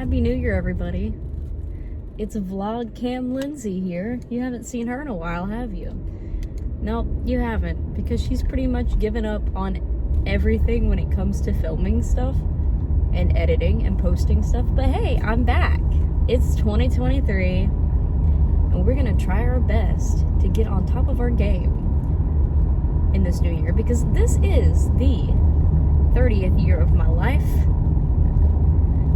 Happy New Year, everybody. It's Vlog Cam Lindsay here. You haven't seen her in a while, have you? Nope, you haven't, because she's pretty much given up on everything when it comes to filming stuff and editing and posting stuff. But hey, I'm back. It's 2023, and we're gonna try our best to get on top of our game in this new year, because this is the 30th year of my life.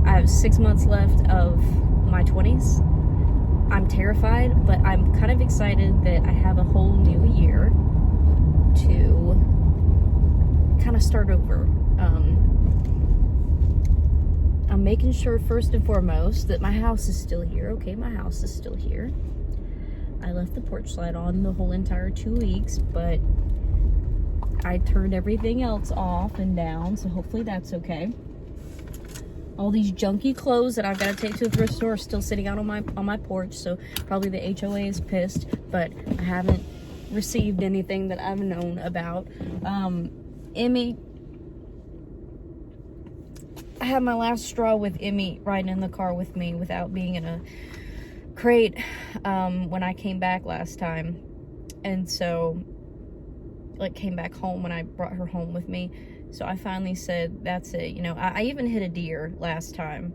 I have 6 months left of my 20s. I'm terrified, but I'm kind of excited that I have a whole new year to kind of start over. I'm making sure first and foremost that my house is still here. Okay, my house is still here. I left the porch light on the whole entire 2 weeks, but I turned everything else off and down, so hopefully that's okay. All these junky clothes that I've got to take to the thrift store are still sitting out on my porch, so probably the HOA is pissed, but I haven't received anything that I've known about. Emmy, I had my last straw with Emmy riding in the car with me without being in a crate when I came back last time, and so came back home when I brought her home with me. So I finally said, that's it. You know, I even hit a deer last time.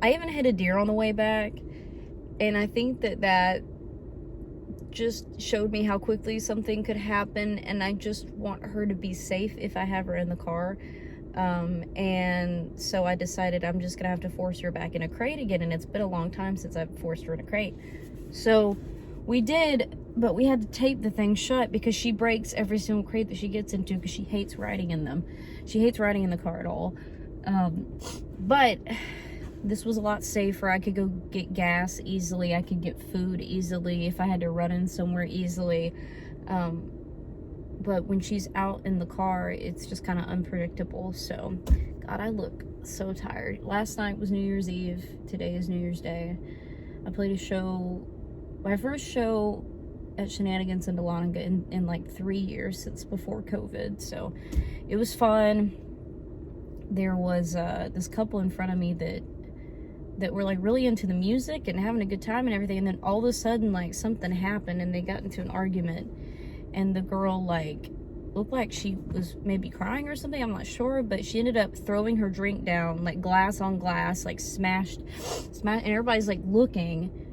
I even hit a deer on the way back. And I think that just showed me how quickly something could happen. And I just want her to be safe if I have her in the car. And so I decided I'm just going to have to force her back in a crate again. And it's been a long time since I've forced her in a crate. So we did, but we had to tape the thing shut because she breaks every single crate that she gets into because she hates riding in them. She hates riding in the car at all. But this was a lot safer. I could go get gas easily. I could get food easily if I had to run in somewhere easily. But when she's out in the car, it's just kind of unpredictable. So, God, I look so tired. Last night was New Year's Eve. Today is New Year's Day. I played a show, my first show at Shenanigans in Dahlonega in like 3 years, since before COVID. So it was fun. There was this couple in front of me that were like really into the music and having a good time and everything, and then all of a sudden like something happened and they got into an argument, and the girl like looked like she was maybe crying or something, I'm not sure, but she ended up throwing her drink down, like glass on glass, like smashed, and everybody's like looking.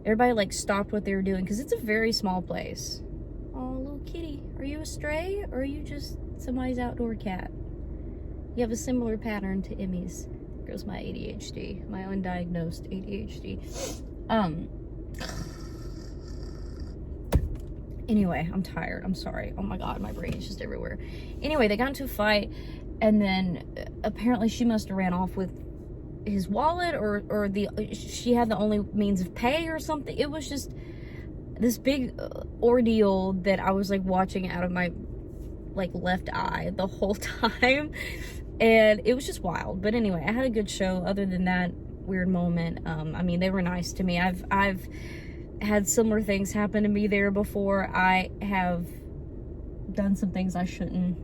Everybody like stopped what they were doing because it's a very small place. Oh, little kitty, are you a stray or are you just somebody's outdoor cat? You have a similar pattern to Emmy's. There goes my ADHD, my undiagnosed ADHD. Anyway, I'm tired. I'm sorry. Oh my God, my brain is just everywhere. Anyway, they got into a fight, and then apparently she must have ran off with his wallet, or she had the only means of pay or something. It was just this big ordeal that I was like watching out of my like left eye the whole time, and it was just wild. But anyway, I had a good show other than that weird moment. I mean, they were nice to me. I've had similar things happen to me there before. I have done some things I shouldn't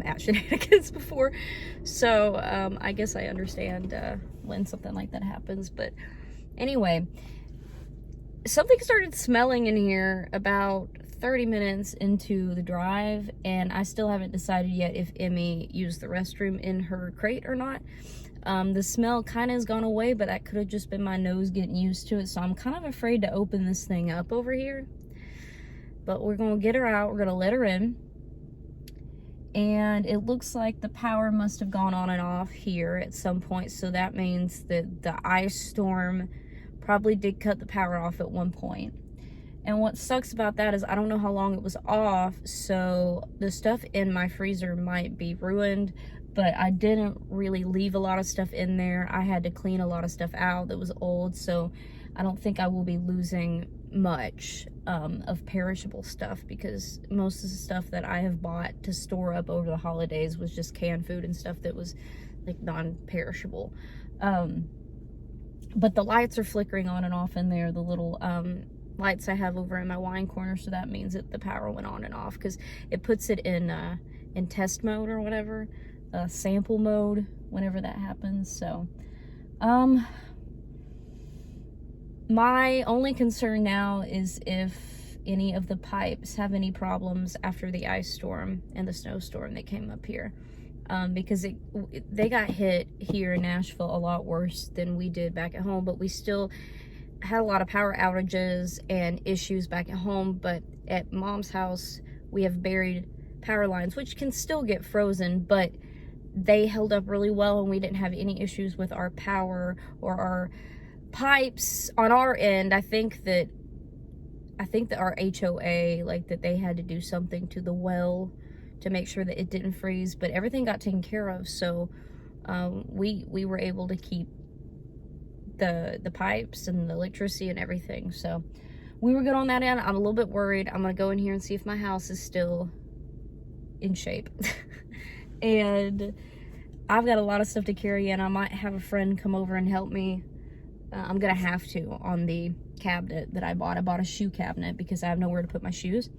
at Shenanigans before, so I guess I understand when something like that happens. But anyway, something started smelling in here about 30 minutes into the drive, and I still haven't decided yet if Emmy used the restroom in her crate or not. The smell kind of has gone away, but that could have just been my nose getting used to it, so I'm kind of afraid to open this thing up over here. But we're gonna get her out, we're gonna let her in. And it looks like the power must have gone on and off here at some point, so that means that the ice storm probably did cut the power off at one point. And what sucks about that is I don't know how long it was off, so the stuff in my freezer might be ruined, but I didn't really leave a lot of stuff in there. I had to clean a lot of stuff out that was old, so I don't think I will be losing much of perishable stuff, because most of the stuff that I have bought to store up over the holidays was just canned food and stuff that was like non-perishable. But the lights are flickering on and off in there, the little lights I have over in my wine corner, so that means that the power went on and off, because it puts it in test mode or whatever, sample mode whenever that happens. So My only concern now is if any of the pipes have any problems after the ice storm and the snowstorm that came up here. Because they got hit here in Nashville a lot worse than we did back at home, but we still had a lot of power outages and issues back at home. But at Mom's house, we have buried power lines, which can still get frozen, but they held up really well, and we didn't have any issues with our power or our pipes on our end. I think that our HOA, like, that they had to do something to the well to make sure that it didn't freeze, but everything got taken care of. So we were able to keep the pipes and the electricity and everything. So we were good on that end. I'm a little bit worried. I'm gonna go in here and see if my house is still in shape. And I've got a lot of stuff to carry in. I might have a friend come over and help me. I'm gonna have to on the cabinet that I bought. I bought a shoe cabinet because I have nowhere to put my shoes.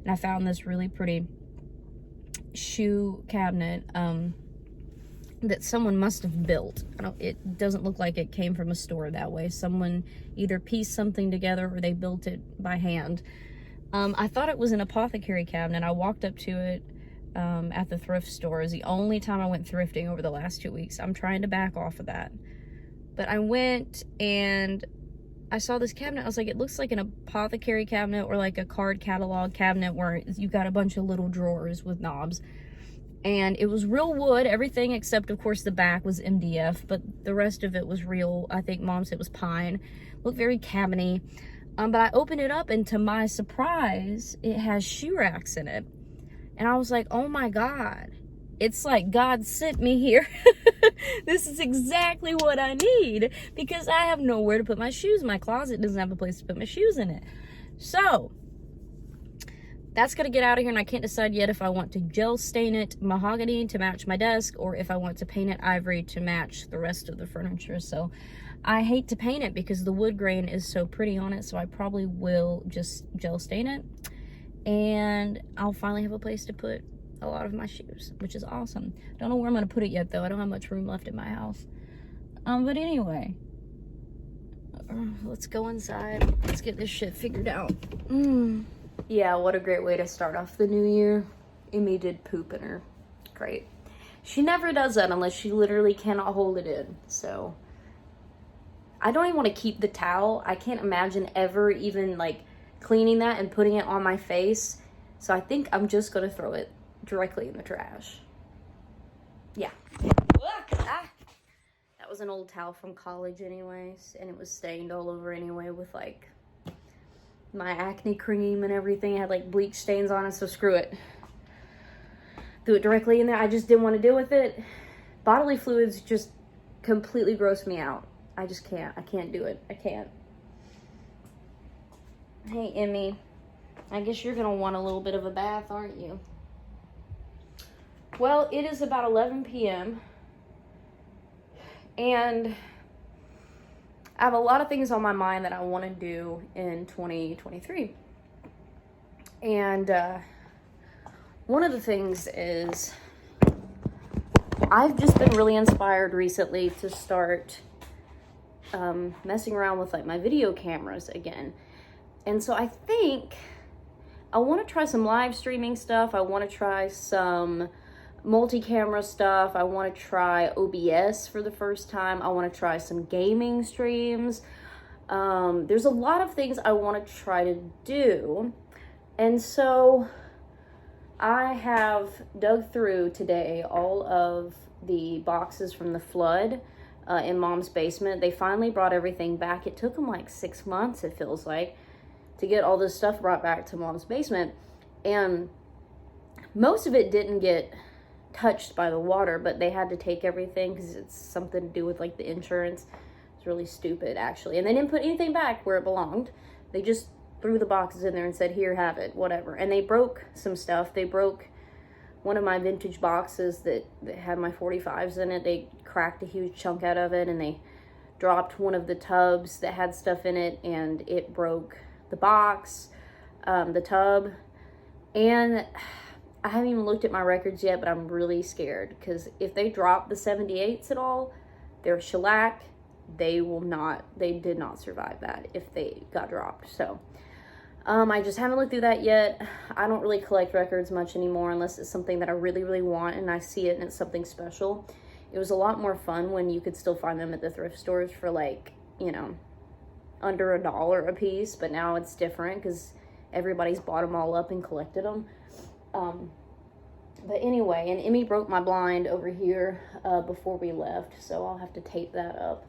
And I found this really pretty shoe cabinet that someone must have built. It doesn't look like it came from a store that way. Someone either pieced something together or they built it by hand. I thought it was an apothecary cabinet. I walked up to it at the thrift store. It was the only time I went thrifting over the last 2 weeks. I'm trying to back off of that. But I went and I saw this cabinet. I was like, it looks like an apothecary cabinet or like a card catalog cabinet where you've got a bunch of little drawers with knobs. And it was real wood, everything except, of course, the back was MDF, but the rest of it was real. I think Mom said it was pine. Looked very cabiny. But I opened it up, and to my surprise, it has shoe racks in it. And I was like, oh my God. It's like God sent me here. This is exactly what I need because I have nowhere to put my shoes. My closet doesn't have a place to put my shoes in it. So that's gonna get out of here, and I can't decide yet if I want to gel stain it mahogany to match my desk or if I want to paint it ivory to match the rest of the furniture. So I hate to paint it because the wood grain is so pretty on it, so I probably will just gel stain it, and I'll finally have a place to put a lot of my shoes, which is awesome. Don't know where I'm gonna put it yet though. I don't have much room left in my house. But anyway, let's go inside. Let's get this shit figured out. Yeah, what a great way to start off the new year. Emmy did poop in her. Great. She never does that unless she literally cannot hold it in. So I don't even want to keep the towel. I can't imagine ever even like cleaning that and putting it on my face. So I think I'm just gonna throw it directly in the trash. Yeah. That was an old towel from college anyways, and it was stained all over anyway with like my acne cream and everything. It had like bleach stains on it, so screw it. Threw it directly in there. I just didn't want to deal with it. Bodily fluids just completely gross me out. I just can't. I can't do it. I can't. Hey, Emmy. I guess you're gonna want a little bit of a bath, aren't you? Well, it is about 11 p.m. and I have a lot of things on my mind that I want to do in 2023. And one of the things is I've just been really inspired recently to start messing around with like my video cameras again. And so I think I want to try some live streaming stuff. I want to try some multi-camera stuff. I want to try OBS for the first time. I want to try some gaming streams. There's a lot of things I want to try to do. And so I have dug through today all of the boxes from the flood in Mom's basement. They finally brought everything back. It took them like 6 months, it feels like, to get all this stuff brought back to Mom's basement. And most of it didn't get touched by the water, but they had to take everything because it's something to do with like the insurance. It's really stupid actually. And they didn't put anything back where it belonged. They just threw the boxes in there and said, here, have it, whatever. And they broke some stuff. They broke one of my vintage boxes that had my 45s in it. They cracked a huge chunk out of it, and they dropped one of the tubs that had stuff in it, and it broke the box, the tub. And I haven't even looked at my records yet, but I'm really scared because if they drop the 78s at all, they're shellac, they did not survive that if they got dropped. So I just haven't looked through that yet. I don't really collect records much anymore unless it's something that I really, really want and I see it and it's something special. It was a lot more fun when you could still find them at the thrift stores for like, you know, under $1 a piece, but now it's different because everybody's bought them all up and collected them. But anyway, and Emmy broke my blind over here before we left, so I'll have to tape that up.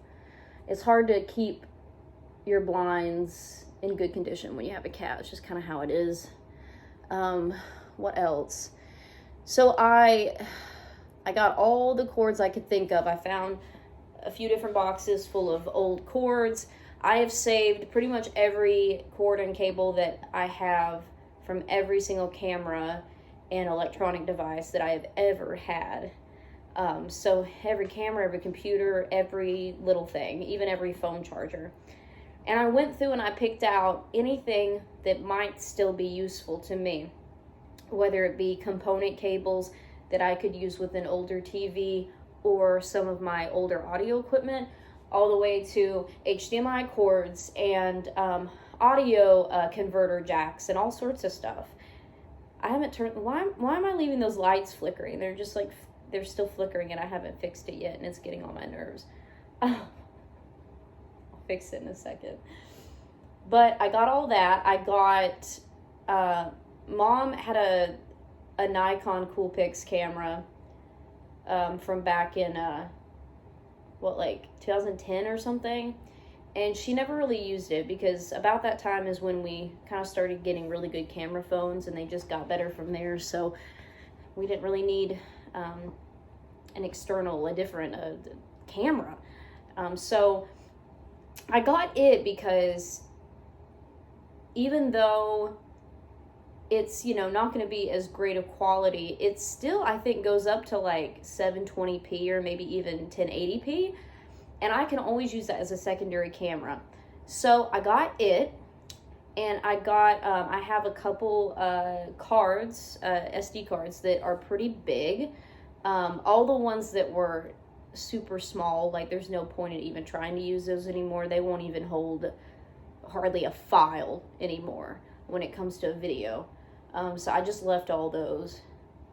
It's hard to keep your blinds in good condition when you have a cat. It's just kind of how it is. What else? So I got all the cords I could think of. I found a few different boxes full of old cords. I have saved pretty much every cord and cable that I have from every single camera and electronic device that I have ever had. So every camera, every computer, every little thing, even every phone charger. And I went through and I picked out anything that might still be useful to me, whether it be component cables that I could use with an older TV or some of my older audio equipment, all the way to HDMI cords and audio converter jacks and all sorts of stuff. I haven't turned, why am I leaving those lights flickering? They're just like, they're still flickering and I haven't fixed it yet and it's getting on my nerves. Fix it in a second. But I got all that. I got Mom had a Nikon Coolpix camera from back in like 2010 or something, and she never really used it because about that time is when we kind of started getting really good camera phones and they just got better from there, so we didn't really need a different camera. So I got it because even though it's, you know, not going to be as great a quality, it still, I think, goes up to like 720p or maybe even 1080p, and I can always use that as a secondary camera. So I got it, and I got, I have a couple cards, SD cards that are pretty big. All the ones that were super small, like there's no point in even trying to use those anymore. They won't even hold hardly a file anymore when it comes to a video. So I just left all those.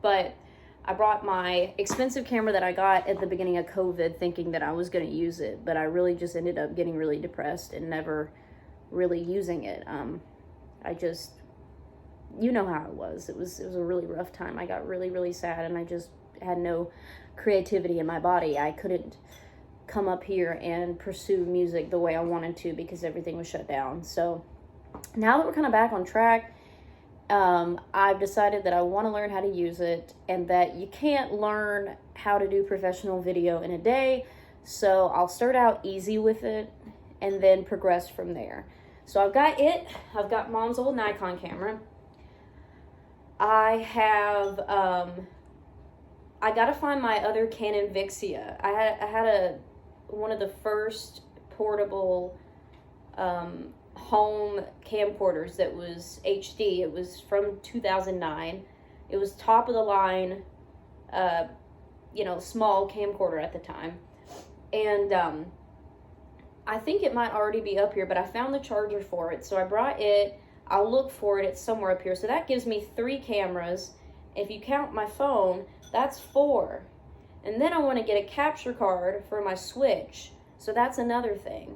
But I brought my expensive camera that I got at the beginning of COVID thinking that I was going to use it, but I really just ended up getting really depressed and never really using it. I just, you know how it was. It was a really rough time. I got really, really sad and I just had no creativity in my body. I couldn't come up here and pursue music the way I wanted to because everything was shut down. So now that we're kind of back on track, I've decided that I want to learn how to use it and that you can't learn how to do professional video in a day. So I'll start out easy with it and then progress from there. So I've got it. I've got Mom's old Nikon camera. I have, I got to find my other Canon Vixia. I had one of the first portable, home camcorders that was HD. It was from 2009. It was top of the line, small camcorder at the time. And I think it might already be up here, but I found the charger for it. So I brought it. I'll look for it. It's somewhere up here. So that gives me 3 cameras. If you count my phone, that's 4. And then I want to get a capture card for my Switch. So that's another thing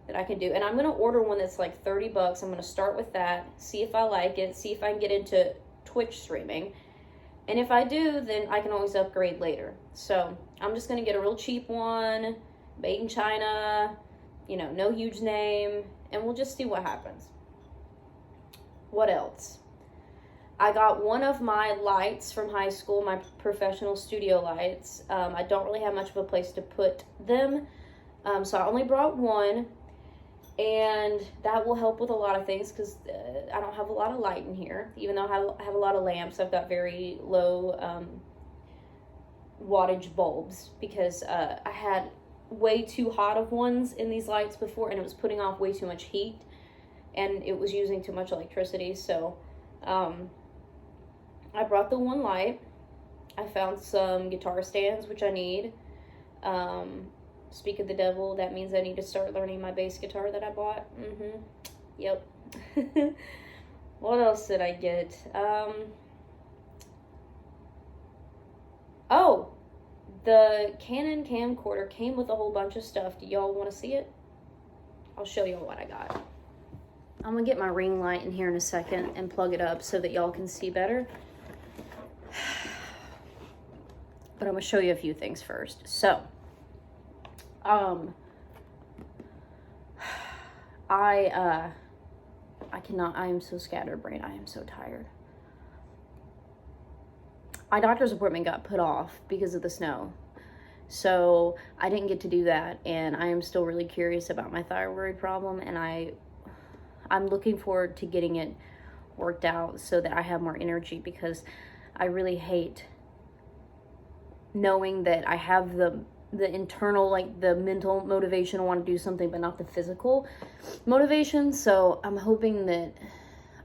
that I can do. And I'm going to order one that's like $30. I'm going to start with that, see if I like it, see if I can get into Twitch streaming. And if I do, then I can always upgrade later. So I'm just going to get a real cheap one, made in China, no huge name, and we'll just see what happens. What else? I got one of my lights from high school, my professional studio lights. I don't really have much of a place to put them, so I only brought one, and that will help with a lot of things because I don't have a lot of light in here. Even though I have a lot of lamps, I've got very low wattage bulbs because I had way too hot of ones in these lights before, and it was putting off way too much heat, and it was using too much electricity. So I brought the one light. I found some guitar stands, which I need. Speak of the devil, that means I need to start learning my bass guitar that I bought. Yep. What else did I get? Oh, the Canon camcorder came with a whole bunch of stuff. Do y'all want to see it? I'll show y'all what I got. I'm gonna get my ring light in here in a second and plug it up so that y'all can see better. But I'm gonna show you a few things first. So, I am so scatterbrained. I am so tired. My doctor's appointment got put off because of the snow. So I didn't get to do that, and I am still really curious about my thyroid problem, and I'm looking forward to getting it worked out so that I have more energy, because I really hate knowing that I have the internal, like the mental motivation to want to do something, but not the physical motivation. So I'm hoping that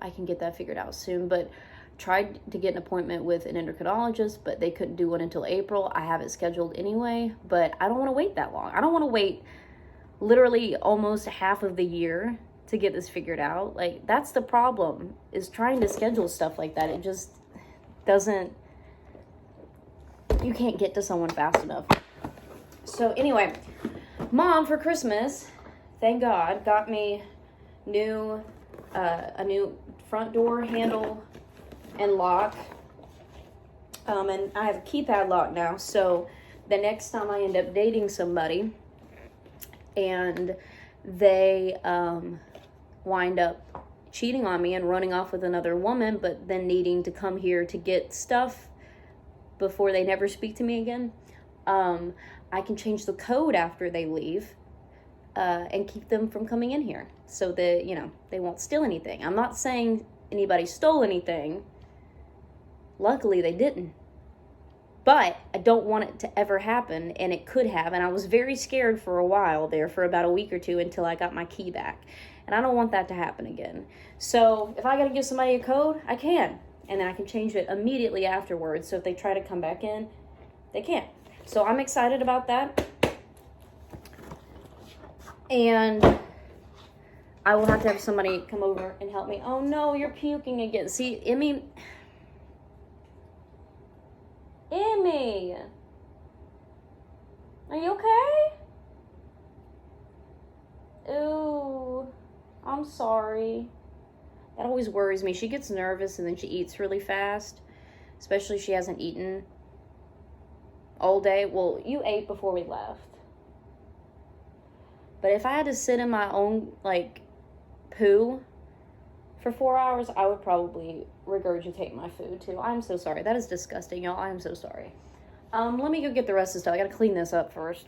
I can get that figured out soon. But tried to get an appointment with an endocrinologist, but they couldn't do it until April. I have it scheduled anyway, but I don't want to wait that long. I don't want to wait literally almost half of the year to get this figured out. Like, that's the problem, is trying to schedule stuff like that. It just doesn't, you can't get to someone fast enough. So anyway, Mom for Christmas, thank God, got me a new front door handle and lock. And I have a keypad lock now, so the next time I end up dating somebody and they wind up cheating on me and running off with another woman, but then needing to come here to get stuff before they never speak to me again, I can change the code after they leave and keep them from coming in here so that, you know, they won't steal anything. I'm not saying anybody stole anything. Luckily, they didn't. But I don't want it to ever happen, and it could have. And I was very scared for a while there, for about a week or two, until I got my key back. And I don't want that to happen again. So if I got to give somebody a code, I can. And then I can change it immediately afterwards. So if they try to come back in, they can't. So I'm excited about that. And I will have to have somebody come over and help me. Oh no, you're puking again. See, Emmy, are you okay? Ooh, I'm sorry. That always worries me. She gets nervous and then she eats really fast, especially if she hasn't eaten all day. Well, you ate before we left. But if I had to sit in my own, like, poo for 4 hours, I would probably regurgitate my food, too. I'm so sorry. That is disgusting, y'all. I'm so sorry. Let me go get the rest of the stuff. I gotta clean this up first.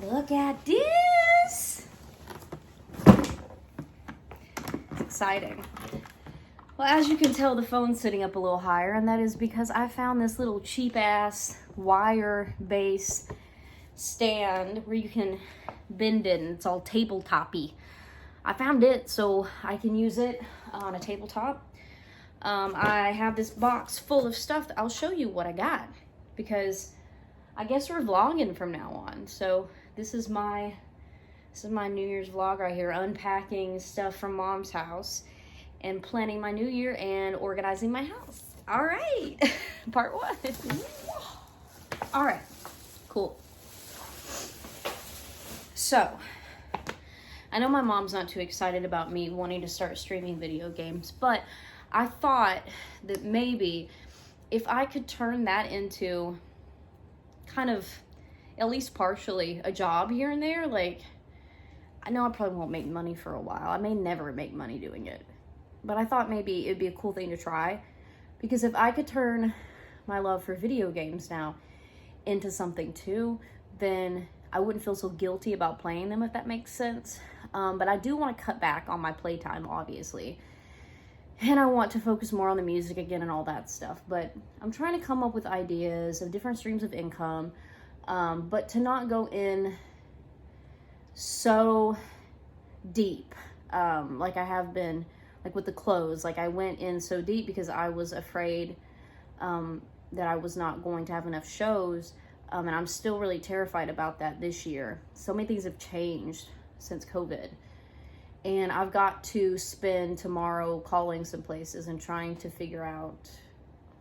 Look at this. It's exciting. Well, as you can tell, the phone's sitting up a little higher, and that is because I found this little cheap-ass wire base stand where you can bend it, and it's all tabletop-y. I found it so I can use it on a tabletop. I have this box full of stuff. I'll show you what I got, because I guess we're vlogging from now on. So this is my New Year's vlog right here, unpacking stuff from Mom's house and planning my new year and organizing my house. All right, part one. All right, cool. So, I know my mom's not too excited about me wanting to start streaming video games, but I thought that maybe if I could turn that into kind of, at least partially, a job here and there. Like, I know I probably won't make money for a while. I may never make money doing it. But I thought maybe it'd be a cool thing to try. Because if I could turn my love for video games now into something too, then I wouldn't feel so guilty about playing them, if that makes sense. But I do want to cut back on my playtime, obviously. And I want to focus more on the music again and all that stuff. But I'm trying to come up with ideas of different streams of income. but to not go in so deep, like I have been, like with the clothes. Like I went in so deep because I was afraid that I was not going to have enough shows, and I'm still really terrified about that this year. So many things have changed since COVID, and I've got to spend tomorrow calling some places and trying to figure out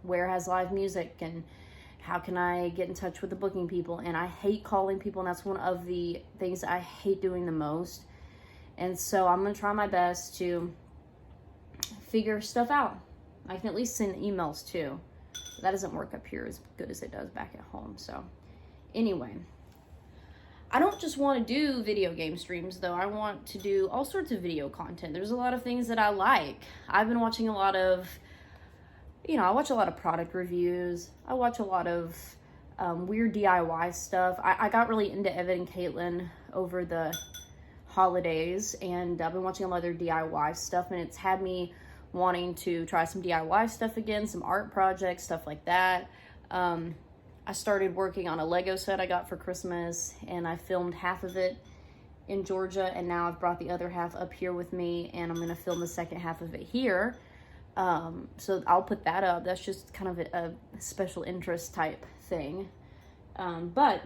where has live music and how can I get in touch with the booking people. And I hate calling people, and that's one of the things I hate doing the most. And so I'm gonna try my best to figure stuff out. I can at least send emails too. That doesn't work up here as good as it does back at home. So anyway, I don't just want to do video game streams though. I want to do all sorts of video content. There's a lot of things that I like. I've been watching a lot of, I watch a lot of product reviews. I watch a lot of weird DIY stuff. I got really into Evan and Caitlin over the holidays, and I've been watching a lot of their DIY stuff, and it's had me wanting to try some DIY stuff again, some art projects, stuff like that. I started working on a Lego set I got for Christmas, and I filmed half of it in Georgia, and now I've brought the other half up here with me, and I'm gonna film the second half of it here. So I'll put that up. That's just kind of a special interest type thing. But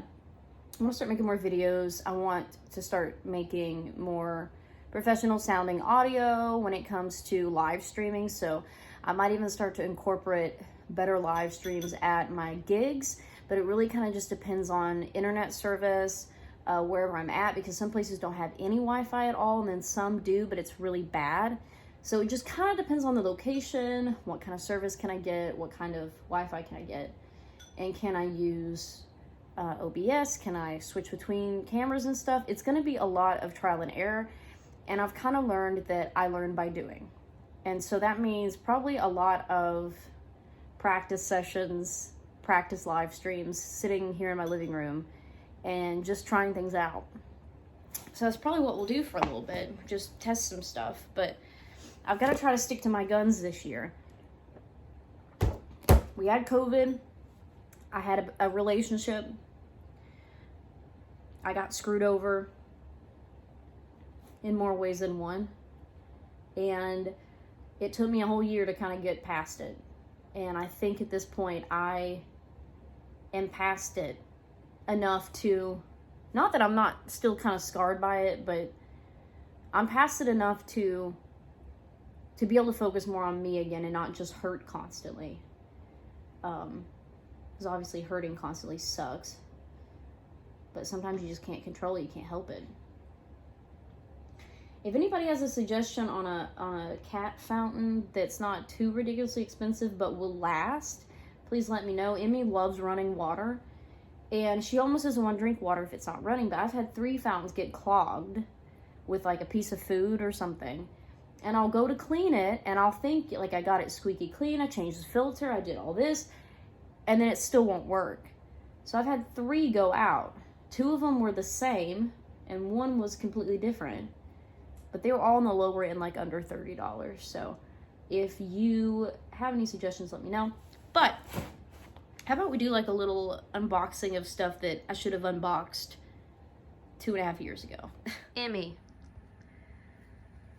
I want to start making more videos. I want to start making more professional sounding audio when it comes to live streaming. So I might even start to incorporate better live streams at my gigs, but it really kind of just depends on internet service, wherever I'm at, because some places don't have any Wi-Fi at all, and then some do, but it's really bad. So it just kind of depends on the location, what kind of service can I get, what kind of Wi-Fi can I get, and can I use OBS, can I switch between cameras and stuff. It's going to be a lot of trial and error, and I've kind of learned that I learn by doing. And so that means probably a lot of practice sessions, practice live streams, sitting here in my living room and just trying things out. So that's probably what we'll do for a little bit, just test some stuff. But I've got to try to stick to my guns this year. We had COVID. I had a relationship. I got screwed over in more ways than one. And it took me a whole year to kind of get past it. And I think at this point I am past it enough to, not that I'm not still kind of scarred by it, but I'm past it enough to be able to focus more on me again and not just hurt constantly. Because obviously hurting constantly sucks. But sometimes you just can't control it. You can't help it. If anybody has a suggestion on a cat fountain that's not too ridiculously expensive but will last, please let me know. Emmy loves running water, and she almost doesn't want to drink water if it's not running. But I've had 3 fountains get clogged with like a piece of food or something, and I'll go to clean it, and I'll think like I got it squeaky clean. I changed the filter. I did all this, and then it still won't work. So I've had 3 go out. 2 of them were the same, and 1 was completely different. But they were all in the lower end, like under $30. So if you have any suggestions, let me know. But how about we do like a little unboxing of stuff that I should have unboxed 2.5 years ago. Emmy,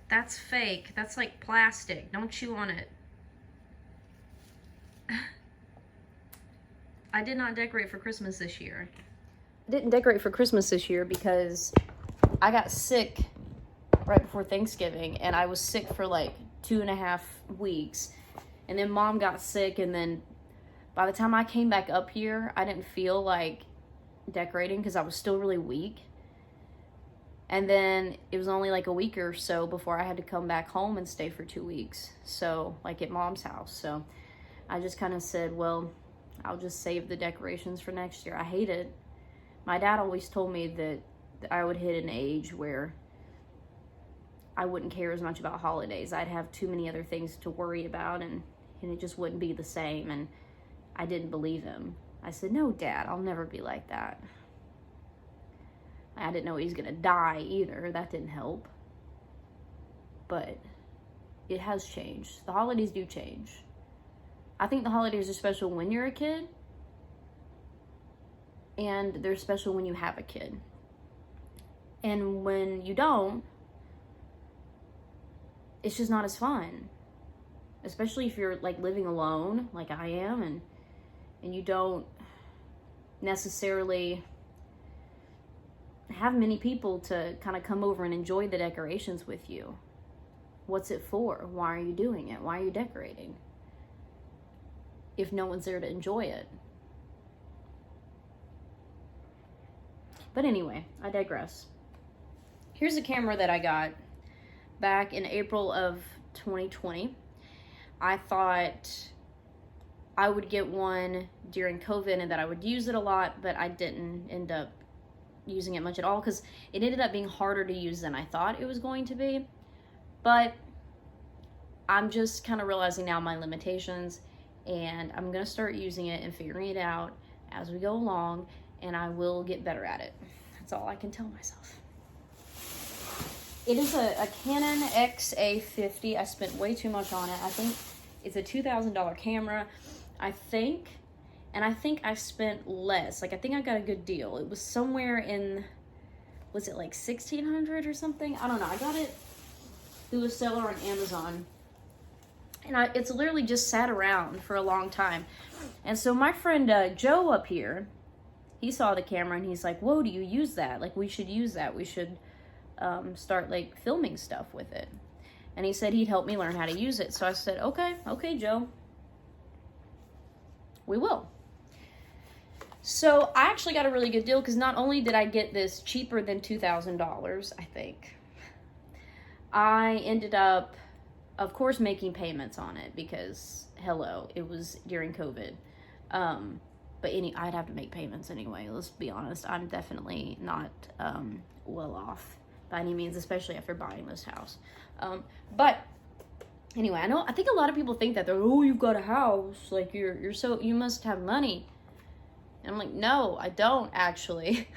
that's fake. That's like plastic. Don't chew on it. I did not decorate for Christmas this year. I didn't decorate for Christmas this year because I got sick right before Thanksgiving, and I was sick for like 2.5 weeks, and then Mom got sick, and then by the time I came back up here, I didn't feel like decorating because I was still really weak. And then it was only like a week or so before I had to come back home and stay for 2 weeks, so like at Mom's house. So I just kind of said, well, I'll just save the decorations for next year. I hate it. My dad always told me that I would hit an age where I wouldn't care as much about holidays. I'd have too many other things to worry about, and it just wouldn't be the same. And I didn't believe him. I said, no, Dad, I'll never be like that. I didn't know he was gonna die either. That didn't help. But it has changed. The holidays do change. I think the holidays are special when you're a kid. and they're special when you have a kid. And when you don't, it's just not as fun. Especially if you're like living alone, like I am, and you don't necessarily have many people to kind of come over and enjoy the decorations with you. What's it for? Why are you doing it? Why are you decorating if no one's there to enjoy it? But anyway, I digress. Here's a camera that I got back in April of 2020. I thought I would get one during COVID and that I would use it a lot, but I didn't end up using it much at all because it ended up being harder to use than I thought it was going to be. But I'm just kind of realizing now my limitations, and I'm going to start using it and figuring it out as we go along, and I will get better at it. That's all I can tell myself. It is a Canon XA50. I spent way too much on it. I think it's a $2,000 camera, I think. And I think I spent less. Like, I think I got a good deal. It was somewhere in, was it like $1,600 or something? I don't know. I got it through a seller on Amazon. And it's literally just sat around for a long time. And so my friend Joe up here, he saw the camera and he's like, whoa, do you use that? Like, we should use that. We should start like filming stuff with it. And he said he'd help me learn how to use it. So I said, okay, Joe, we will. So I actually got a really good deal because not only did I get this cheaper than $2,000, I think, I ended up, of course, making payments on it because, hello, it was during COVID. But I'd have to make payments anyway. Let's be honest. I'm definitely not well off by any means, especially after buying this house. But anyway, I think a lot of people think that you've got a house, like you must have money. And I'm like, no, I don't actually.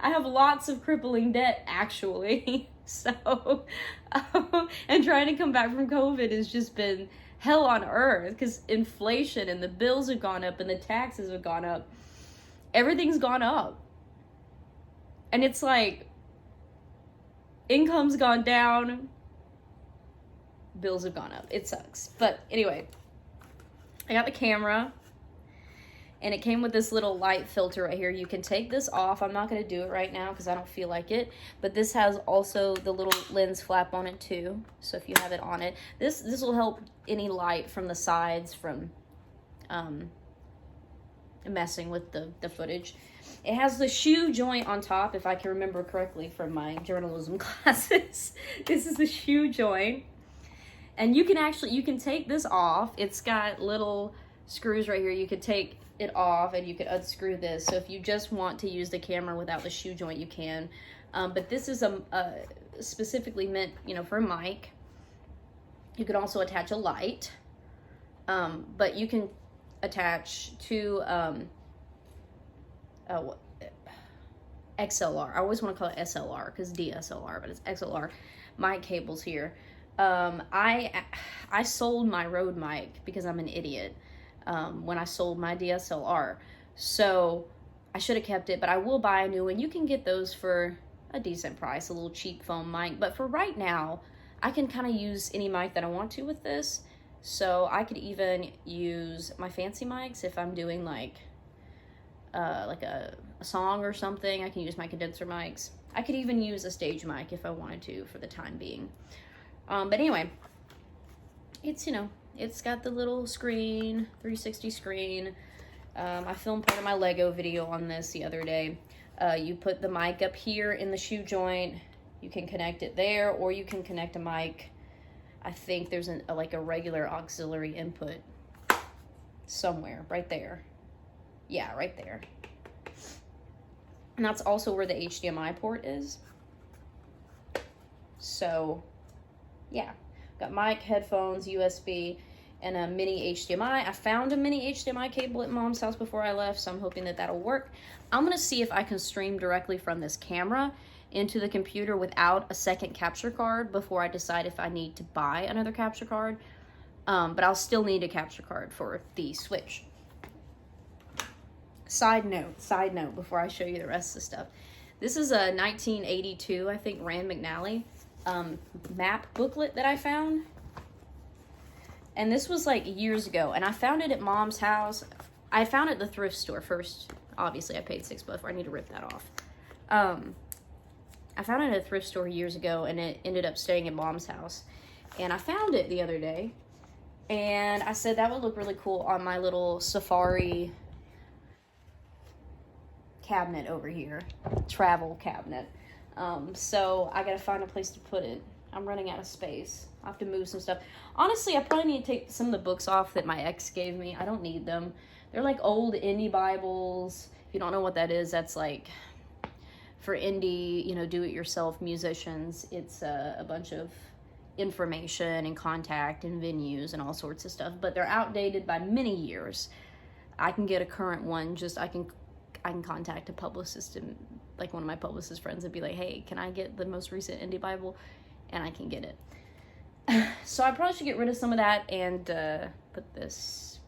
I have lots of crippling debt actually. So, and trying to come back from COVID has just been hell on earth because inflation and the bills have gone up and the taxes have gone up. Everything's gone up. And it's like, income's gone down, bills have gone up. It sucks. But anyway, I got the camera and it came with this little light filter right here. You can take this off. I'm not going to do it right now because I don't feel like it. But this has also the little lens flap on it too. So if you have it on it, this will help any light from the sides from messing with the footage. It has the shoe joint on top, if I can remember correctly from my journalism classes. This is the shoe joint. And you can take this off. It's got little screws right here. You could take it off and you could unscrew this. So if you just want to use the camera without the shoe joint, you can. But this is specifically meant, for a mic. You can also attach a light. But you can attach two XLR. I always want to call it SLR because DSLR, but it's XLR mic cables here. I sold my Rode mic because I'm an idiot when I sold my DSLR. So I should have kept it, but I will buy a new one. You can get those for a decent price, a little cheap foam mic. But for right now, I can kind of use any mic that I want to with this. So I could even use my fancy mics if I'm doing like a song or something. I can use my condenser mics. I could even use a stage mic if I wanted to for the time being. But anyway, it's, it's got the little screen, 360 screen. I filmed part of my Lego video on this the other day. You put the mic up here in the shoe joint. You can connect it there, or you can connect a mic. I think there's a regular auxiliary input somewhere, right there. Yeah, right there. And that's also where the HDMI port is. So, yeah. Got mic, headphones, USB, and a mini HDMI. I found a mini HDMI cable at Mom's house before I left, so I'm hoping that that'll work. I'm going to see if I can stream directly from this camera into the computer without a second capture card before I decide if I need to buy another capture card. But I'll still need a capture card for the Switch. Side note, before I show you the rest of the stuff. This is a 1982, I think, Rand McNally map booklet that I found. And this was like years ago, and I found it at Mom's house. I found it at the thrift store first. Obviously, I paid $6 for it. I need to rip that off. I found it at a thrift store years ago, and it ended up staying at Mom's house. And I found it the other day, and I said that would look really cool on my little safari cabinet over here, travel cabinet. So I gotta find a place to put it. I'm running out of space. I have to move some stuff. Honestly, I probably need to take some of the books off that my ex gave me. I don't need them. They're like old indie Bibles. If you don't know what that is, that's like for indie, you know, do-it-yourself musicians. It's a bunch of information and contact and venues and all sorts of stuff, but they're outdated by many years. I can get a current one. Just I can contact a publicist, and like one of my publicist friends and be like, hey, can I get the most recent indie Bible? And I can get it. So I probably should get rid of some of that and put this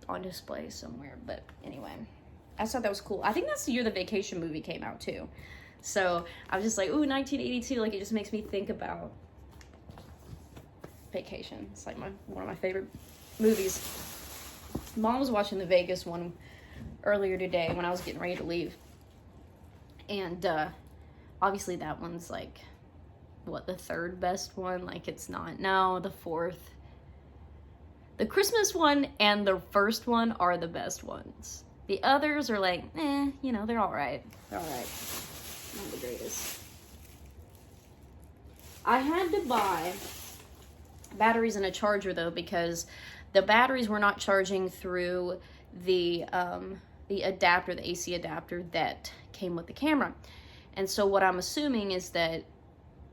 on display somewhere. But anyway, I just thought that was cool. I think that's the year the Vacation movie came out too. So I was just like, ooh, 1982. Like, it just makes me think about Vacation. It's like one of my favorite movies. Mom was watching the Vegas one earlier today when I was getting ready to leave. And obviously that one's like, what, the third best one? Like, it's not. No, the fourth. The Christmas one and the first one are the best ones. The others are like, you know, they're all right. They're all right. Not the greatest. I had to buy batteries and a charger, though, because the batteries were not charging through the adapter, the AC adapter that came with the camera. And so what I'm assuming is that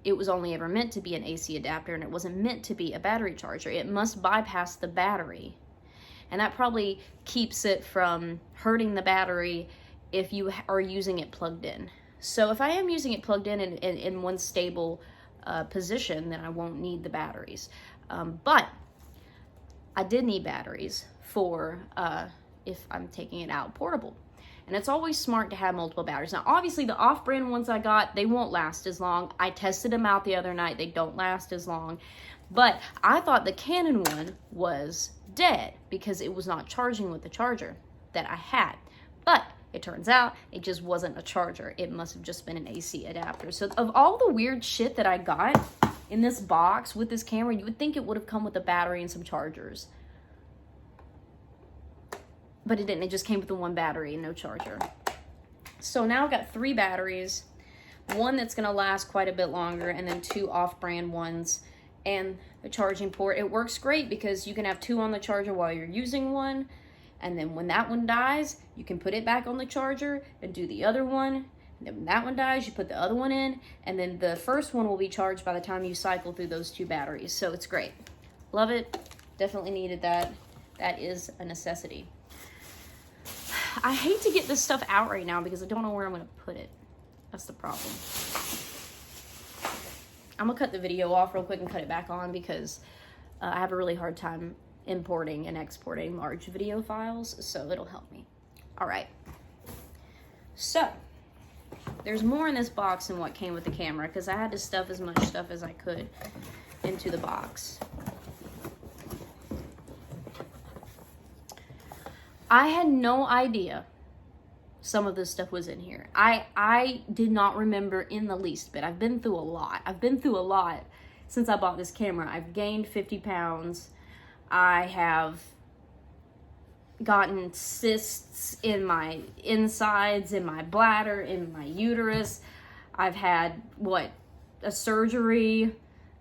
it was only ever meant to be an AC adapter, and it wasn't meant to be a battery charger. It must bypass the battery. And that probably keeps it from hurting the battery if you are using it plugged in. So if I am using it plugged in one stable position, then I won't need the batteries. But I did need batteries for if I'm taking it out portable. And it's always smart to have multiple batteries. Now, obviously, the off-brand ones I got, they won't last as long. I tested them out the other night. They don't last as long. But I thought the Canon one was dead because it was not charging with the charger that I had. But it turns out it just wasn't a charger. It must have just been an AC adapter. So of all the weird shit that I got in this box with this camera, you would think it would have come with a battery and some chargers. But it didn't. It just came with the one battery and no charger. So now I've got 3 batteries, one that's going to last quite a bit longer, and then 2 off-brand ones, and the charging port. It works great because you can have 2 on the charger while you're using one, and then when that one dies, you can put it back on the charger and do the other one. And then when that one dies, you put the other one in, and then the first one will be charged by the time you cycle through those 2 batteries. So it's great. Love it. Definitely needed that. That is a necessity. I hate to get this stuff out right now because I don't know where I'm going to put it. That's the problem. I'm going to cut the video off real quick and cut it back on because I have a really hard time importing and exporting large video files, so it'll help me. All right. So, there's more in this box than what came with the camera because I had to stuff as much stuff as I could into the box. I had no idea some of this stuff was in here. I did not remember in the least bit. I've been through a lot. I've been through a lot since I bought this camera. I've gained 50 pounds. I have gotten cysts in my insides, in my bladder, in my uterus. I've had, a surgery.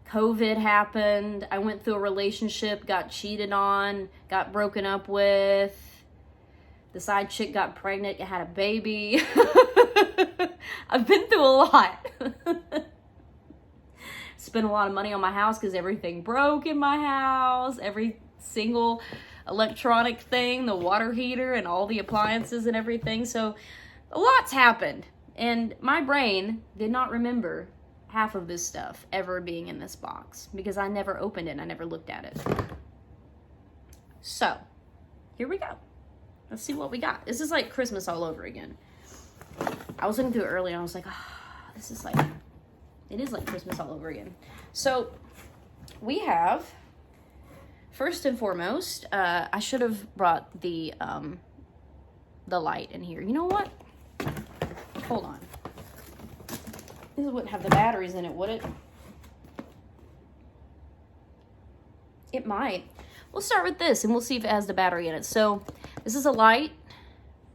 COVID happened. I went through a relationship, got cheated on, got broken up with. The side chick got pregnant and had a baby. I've been through a lot. Spent a lot of money on my house because everything broke in my house. Every single electronic thing, the water heater and all the appliances and everything. So a lot's happened. And my brain did not remember half of this stuff ever being in this box because I never opened it and I never looked at it. So, here we go. Let's see what we got. This is like Christmas all over again. I was looking through it earlier and I was like, this is like, it is like Christmas all over again. So we have, first and foremost, I should have brought the light in here. You know what? Hold on. This wouldn't have the batteries in it, would it? It might. We'll start with this and we'll see if it has the battery in it. So this is a light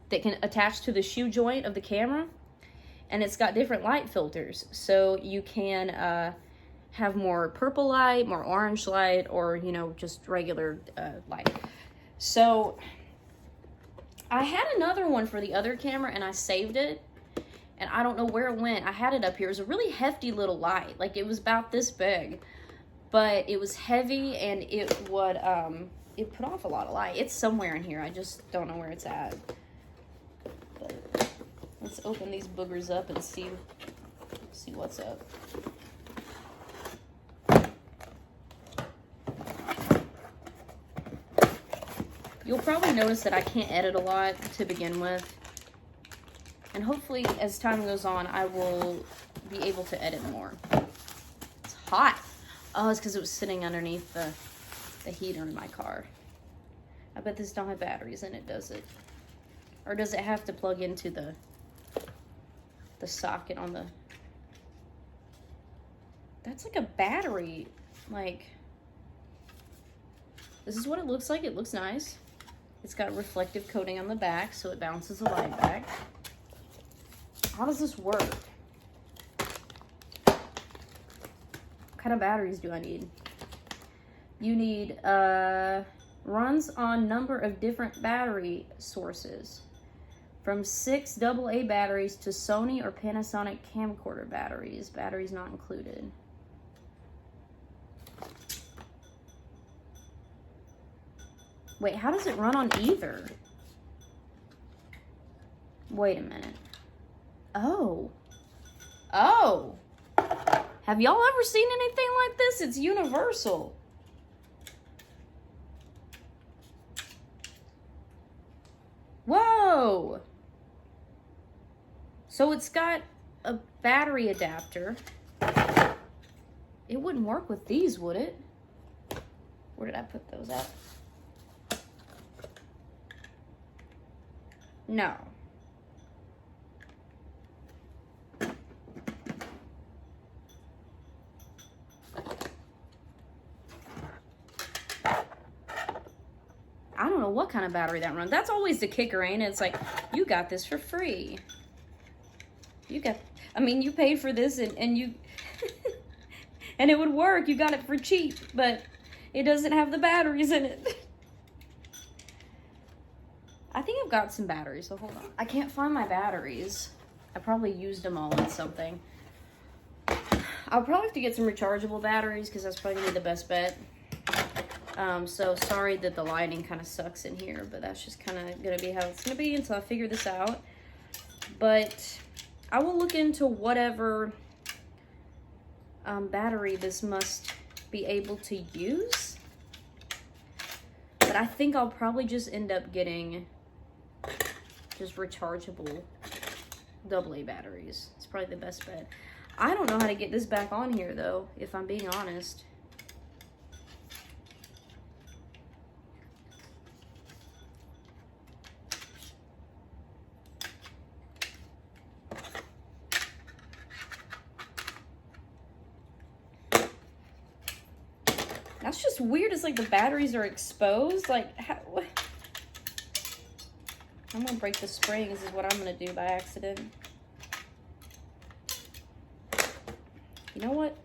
that can attach to the shoe joint of the camera, and it's got different light filters. So you can have more purple light, more orange light, or, you know, just regular light. So I had another one for the other camera and I saved it, and I don't know where it went. I had it up here. It was a really hefty little light. Like, it was about this big, but it was heavy and it would, it put off a lot of light. It's somewhere in here. I just don't know where it's at. But let's open these boogers up and see what's up. You'll probably notice that I can't edit a lot to begin with. And hopefully, as time goes on, I will be able to edit more. It's hot. Oh, it's because it was sitting underneath the heater in my car. I bet this don't have batteries in it, does it? Or does it have to plug into the socket on the... That's like a battery. Like, this is what it looks like. It looks nice. It's got a reflective coating on the back, so it bounces the light back. How does this work? What kind of batteries do I need? You need, runs on number of different battery sources. From 6 AA batteries to Sony or Panasonic camcorder batteries. Batteries not included. Wait, how does it run on either? Wait a minute. Oh. Oh. Have y'all ever seen anything like this? It's universal. Whoa. So it's got a battery adapter. It wouldn't work with these, would it? Where did I put those at? No. I don't know what kind of battery that runs. That's always the kicker, ain't it? It's like, you got this for free. You got, I mean, you paid for this and you, and it would work. You got it for cheap, but it doesn't have the batteries in it. I think I've got some batteries, so hold on. I can't find my batteries. I probably used them all in something. I'll probably have to get some rechargeable batteries because that's probably gonna be the best bet. So sorry that the lighting kind of sucks in here, but that's just kind of gonna be how it's gonna be until I figure this out. But I will look into whatever battery this must be able to use. But I think I'll probably just end up getting just rechargeable AA batteries. It's probably the best bet. I don't know how to get this back on here though, if I'm being honest. That's just weird. It's like the batteries are exposed. Like, how, what? I'm gonna break the springs is what I'm gonna do by accident. You know what?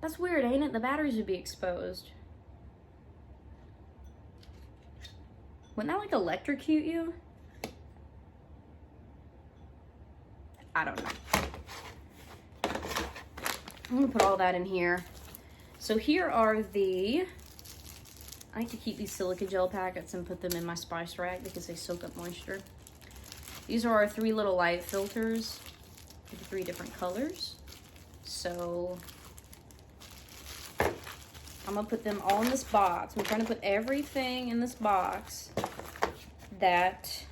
That's weird, ain't it? The batteries would be exposed. Wouldn't that like electrocute you? I don't know. I'm gonna put all that in here. So here are the, I like to keep these silica gel packets and put them in my spice rack because they soak up moisture. These are our 3 little light filters with 3 different colors. So I'm gonna put them all in this box. I'm trying to put everything in this box that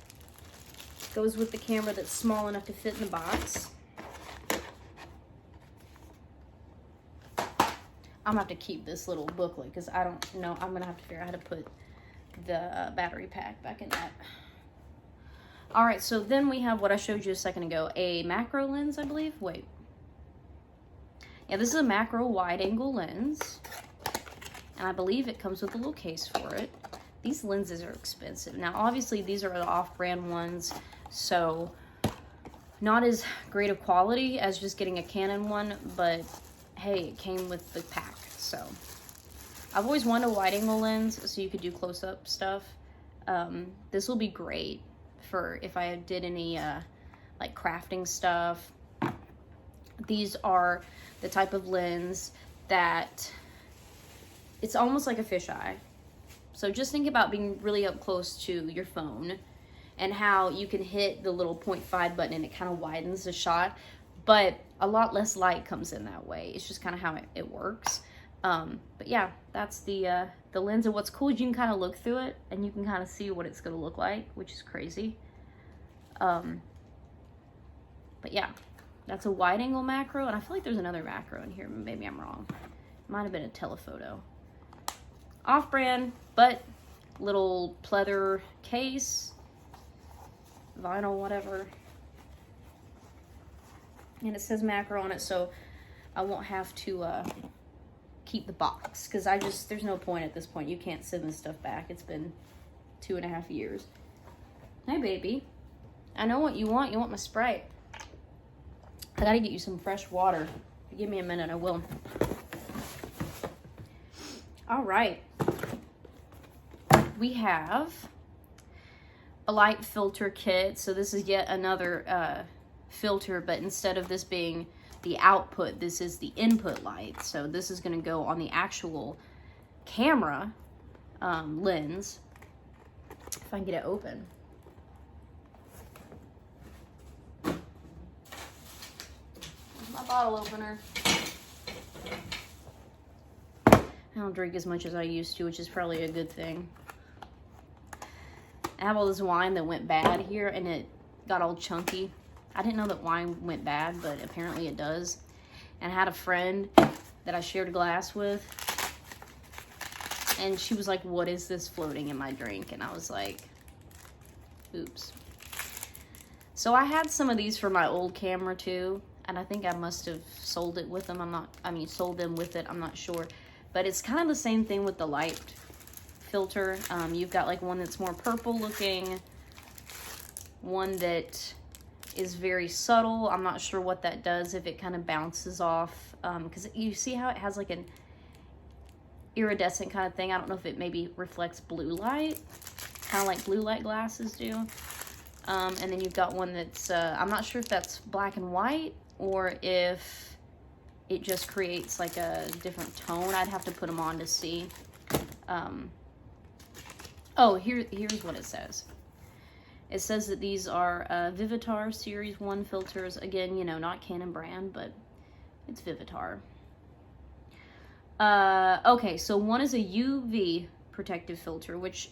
goes with the camera that's small enough to fit in the box. I'm gonna have to keep this little booklet because I don't know. I'm gonna have to figure out how to put the battery pack back in that. All right, so then we have what I showed you a second ago, a macro lens, I believe. Wait. Yeah, this is a macro wide angle lens. And I believe it comes with a little case for it. These lenses are expensive. Now, obviously, these are the off-brand ones, so not as great of quality as just getting a Canon one, but hey, it came with the pack, so. I've always wanted a wide-angle lens so you could do close-up stuff. This will be great for if I did any like crafting stuff. These are the type of lens that it's almost like a fisheye. So just think about being really up close to your phone and how you can hit the little 0.5 button and it kind of widens the shot, but a lot less light comes in that way. It's just kind of how it works. But yeah, that's the lens, and what's cool is you can kind of look through it and you can kind of see what it's going to look like, which is crazy. But yeah, that's a wide angle macro, and I feel like there's another macro in here. Maybe I'm wrong. Might have been a telephoto. Off-brand, but little pleather case, vinyl, whatever. And it says macro on it, so I won't have to keep the box, because there's no point at this point. You can't send this stuff back. It's been 2.5 years. Hey, baby. I know what you want. You want my Sprite. I gotta get you some fresh water. Give me a minute, I will. All right. We have a light filter kit. So this is yet another filter, but instead of this being the output, this is the input light. So this is going to go on the actual camera lens. If I can get it open. Where's my bottle opener? I don't drink as much as I used to, which is probably a good thing. I have all this wine that went bad here and it got all chunky. I didn't know that wine went bad, but apparently it does. And I had a friend that I shared a glass with, and she was like, "What is this floating in my drink?" And I was like, oops. So I had some of these for my old camera too, and I think I must have sold it with them. Sold them with it, I'm not sure. But it's kind of the same thing with the light filter. You've got like one that's more purple looking, one that is very subtle. I'm not sure what that does, if it kind of bounces off, because you see how it has like an iridescent kind of thing. I don't know if it maybe reflects blue light, kind of like blue light glasses do. And then you've got one that's, I'm not sure if that's black and white or if it just creates like a different tone. I'd have to put them on to see. Oh, here's what it says. It says that these are Vivitar Series 1 filters. Again, you know, not Canon brand, but it's Vivitar. Okay, so one is a UV protective filter, which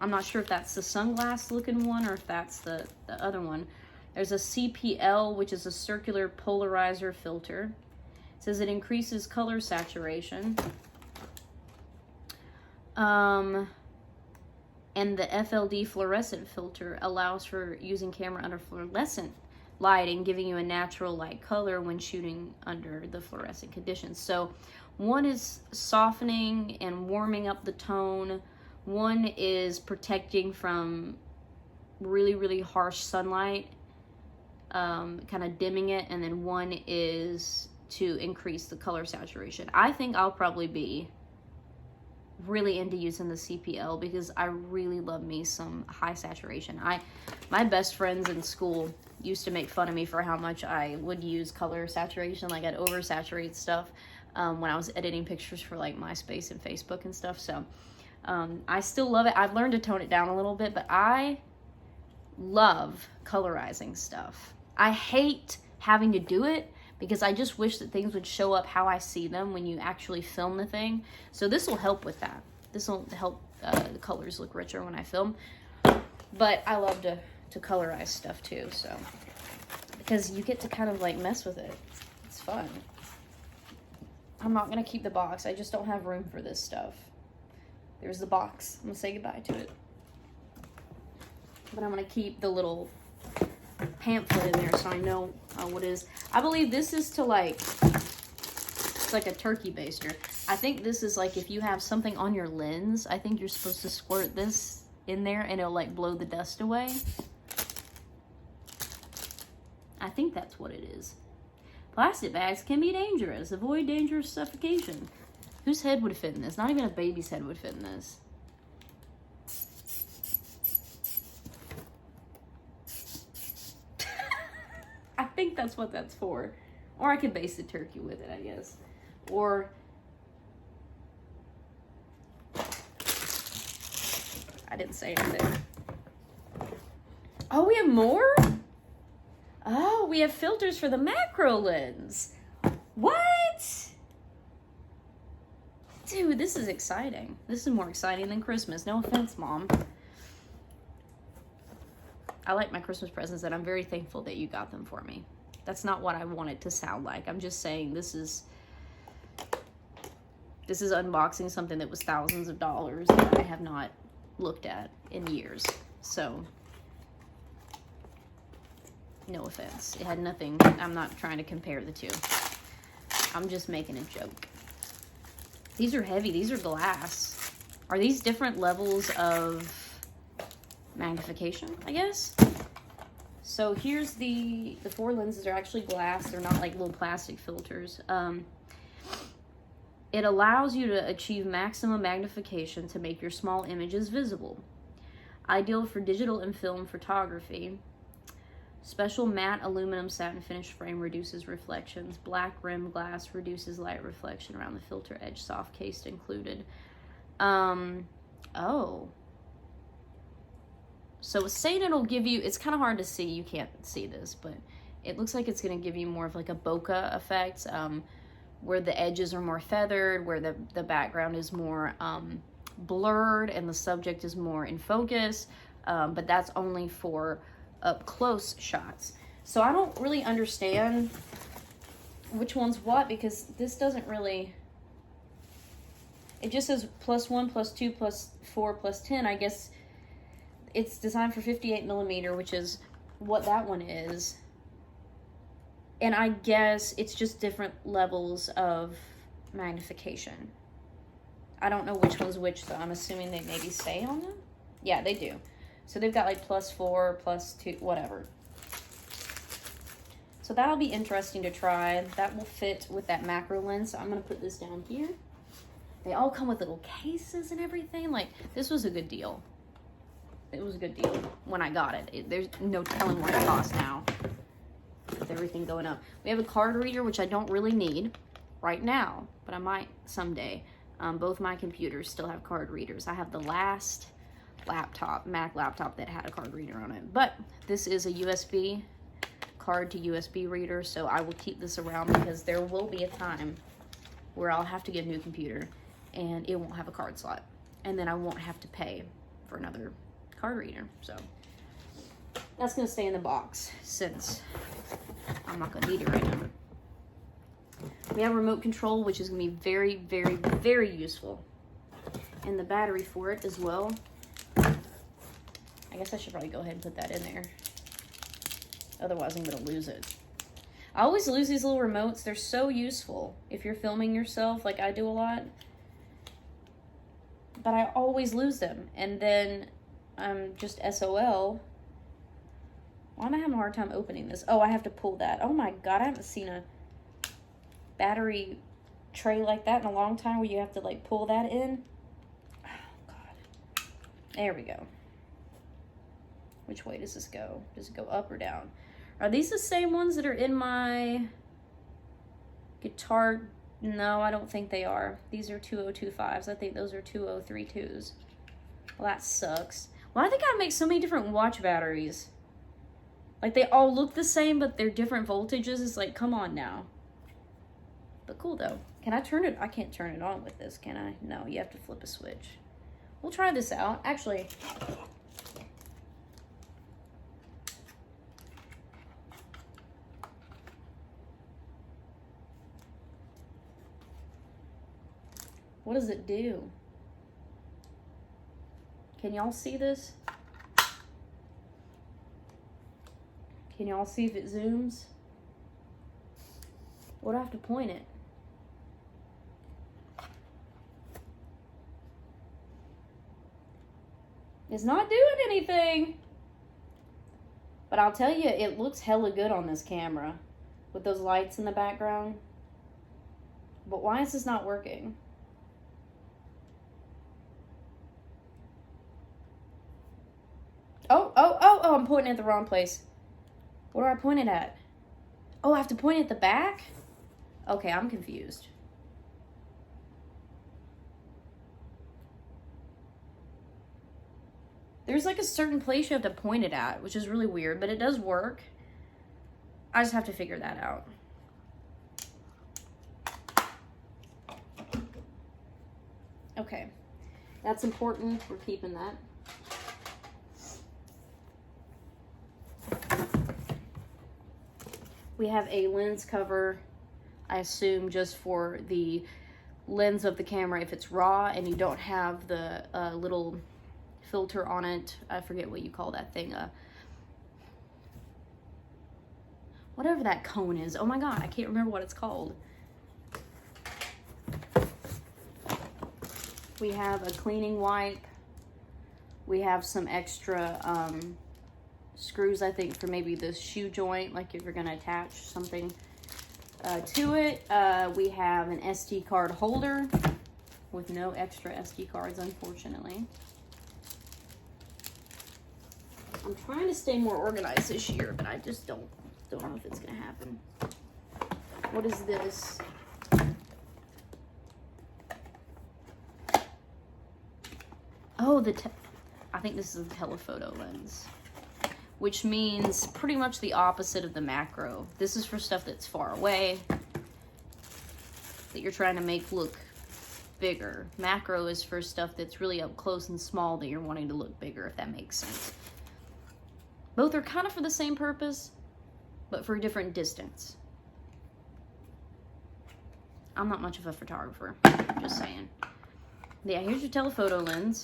I'm not sure if that's the sunglass looking one or if that's the other one. There's a CPL, which is a circular polarizer filter. It says it increases color saturation. And the FLD fluorescent filter allows for using camera under fluorescent lighting, giving you a natural light color when shooting under the fluorescent conditions. So one is softening and warming up the tone. One is protecting from really, really harsh sunlight, kind of dimming it. And then one is to increase the color saturation. I think I'll probably be really into using the CPL because I really love me some high saturation. My best friends in school used to make fun of me for how much I would use color saturation. Like I'd oversaturate stuff when I was editing pictures for like MySpace and Facebook and stuff. So I still love it. I've learned to tone it down a little bit, but I love colorizing stuff. I hate having to do it because I just wish that things would show up how I see them when you actually film the thing. So this will help with that. This will help the colors look richer when I film. But I love to colorize stuff too, so. Because you get to kind of like mess with it. It's fun. I'm not gonna keep the box. I just don't have room for this stuff. There's the box. I'm gonna say goodbye to it. But I'm gonna keep the little pamphlet in there so I know what it is. I believe this is to like, it's like a turkey baster. I think this is like if you have something on your lens, I think you're supposed to squirt this in there and it'll like blow the dust away. I think that's what it is. Plastic bags can be dangerous. Avoid dangerous suffocation. Whose head would fit in this? Not even a baby's head would fit in this. I think that's what that's for. Or I could baste the turkey with it, I guess. Or I didn't say anything. Oh, we have more? Oh, we have filters for the macro lens. What? Dude, this is exciting. This is more exciting than Christmas. No offense, Mom. I like my Christmas presents and I'm very thankful that you got them for me. That's not what I want it to sound like. I'm just saying this is unboxing something that was thousands of dollars that I have not looked at in years. So, no offense. It had nothing. I'm not trying to compare the two. I'm just making a joke. These are heavy. These are glass. Are these different levels of magnification, I guess? So here's the 4 lenses are actually glass. They're not like little plastic filters. It allows you to achieve maximum magnification to make your small images visible. Ideal for digital and film photography. Special matte aluminum satin finish frame reduces reflections. Black rim glass reduces light reflection around the filter edge. Soft case included. Oh. So it's saying it'll give you, it's kind of hard to see. You can't see this, but it looks like it's going to give you more of like a bokeh effect, where the edges are more feathered, where the background is more blurred and the subject is more in focus. But that's only for up close shots. So I don't really understand which one's what, because this doesn't really, it just says +1, +2, +4, +10. I guess it's designed for 58mm, which is what that one is. And I guess it's just different levels of magnification. I don't know which one's which, so I'm assuming they maybe say on them. Yeah, they do. So they've got like +4, +2, whatever. So that'll be interesting to try. That will fit with that macro lens. So I'm gonna put this down here. They all come with little cases and everything. Like, this was a good deal. It was a good deal when I got it. There's no telling what it costs now with everything going up. We have a card reader, which I don't really need right now, but I might someday. Both my computers still have card readers. I have the last laptop, Mac laptop, that had a card reader on it. But this is a USB card to USB reader, so I will keep this around because there will be a time where I'll have to get a new computer and it won't have a card slot. And then I won't have to pay for another card reader. So that's gonna stay in the box since I'm not gonna need it right now. We have remote control, which is gonna be very, very, very useful. And the battery for it as well. I guess I should probably go ahead and put that in there. Otherwise I'm gonna lose it. I always lose these little remotes. They're so useful if you're filming yourself, like I do a lot. But I always lose them. And then I'm just SOL. Why am I having a hard time opening this? Oh, I have to pull that. Oh my God, I haven't seen a battery tray like that in a long time where you have to like pull that in. Oh God. There we go. Which way does this go? Does it go up or down? Are these the same ones that are in my guitar? No, I don't think they are. These are 2025s. I think those are 2032s. Well, that sucks. Why do they gotta make so many different watch batteries? Like, they all look the same, but they're different voltages. It's like, come on now. But cool, though. Can I turn it? I can't turn it on with this, can I? No, you have to flip a switch. We'll try this out. Actually, what does it do? Can y'all see this? Can y'all see if it zooms? What do I have to point it? It's not doing anything. But I'll tell you, it looks hella good on this camera with those lights in the background. But why is this not working? Oh, I'm pointing at the wrong place. What do I point it at? Oh, I have to point it at the back? Okay, I'm confused. There's like a certain place you have to point it at, which is really weird, but it does work. I just have to figure that out. Okay, that's important. We're keeping that. We have a lens cover, I assume just for the lens of the camera if it's raw and you don't have the little filter on it. I forget what you call that thing. Whatever that cone is. Oh my god, I can't remember what it's called. We have a cleaning wipe. We have some extra screws, I think, for maybe the shoe joint, like if you're going to attach something to it. We have an SD card holder with no extra SD cards, unfortunately. I'm trying to stay more organized this year, but I just don't know if it's going to happen. What is this? Oh, I think this is a telephoto lens, which means pretty much the opposite of the macro. This is for stuff that's far away, that you're trying to make look bigger. Macro is for stuff that's really up close and small that you're wanting to look bigger, if that makes sense. Both are kind of for the same purpose, but for a different distance. I'm not much of a photographer, just saying. Yeah, here's your telephoto lens.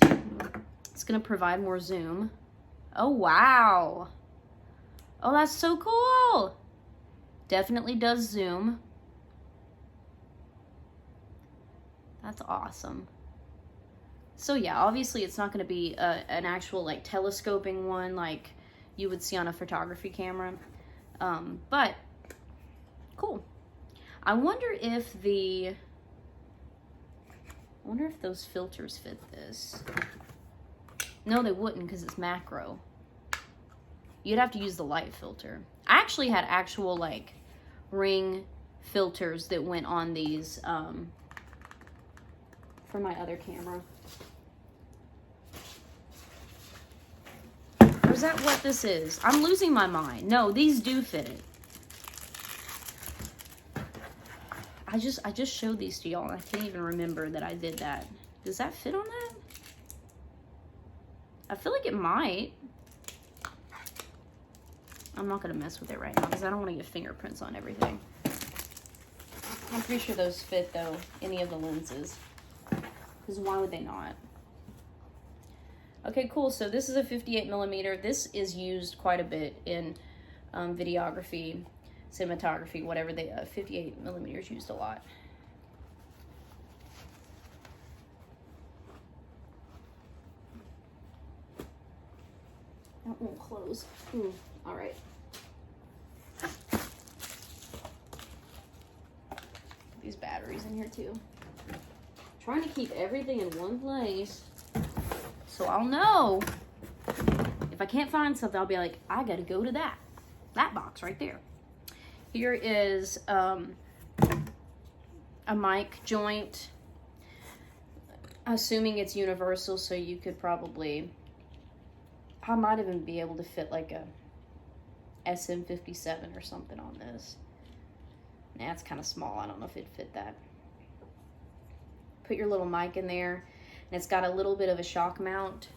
It's gonna provide more zoom. Oh, wow. Oh, that's so cool. Definitely does zoom. That's awesome. So yeah, obviously it's not gonna be an actual like telescoping one like you would see on a photography camera. But cool. I wonder if those filters fit this. No, they wouldn't because it's macro. You'd have to use the light filter. I actually had actual like ring filters that went on these for my other camera. Or is that what this is? I'm losing my mind. No, these do fit it. I just showed these to y'all and I can't even remember that I did that. Does that fit on that? I feel like it might. I'm not gonna mess with it right now because I don't want to get fingerprints on everything. I'm pretty sure those fit though, any of the lenses. Because why would they not? Okay, cool. So this is a 58mm. This is used quite a bit in videography, cinematography, whatever. 58mm is used a lot. That won't close. All right. These batteries in here too. Trying to keep everything in one place so I'll know if I can't find something. I'll be like, I gotta go to that box right there. Here is a mic joint, assuming it's universal, so you could probably, I might even be able to fit like SM57 or something on this. Nah, it's kind of small. I don't know if it'd fit that. Put your little mic in there, and it's got a little bit of a shock mount.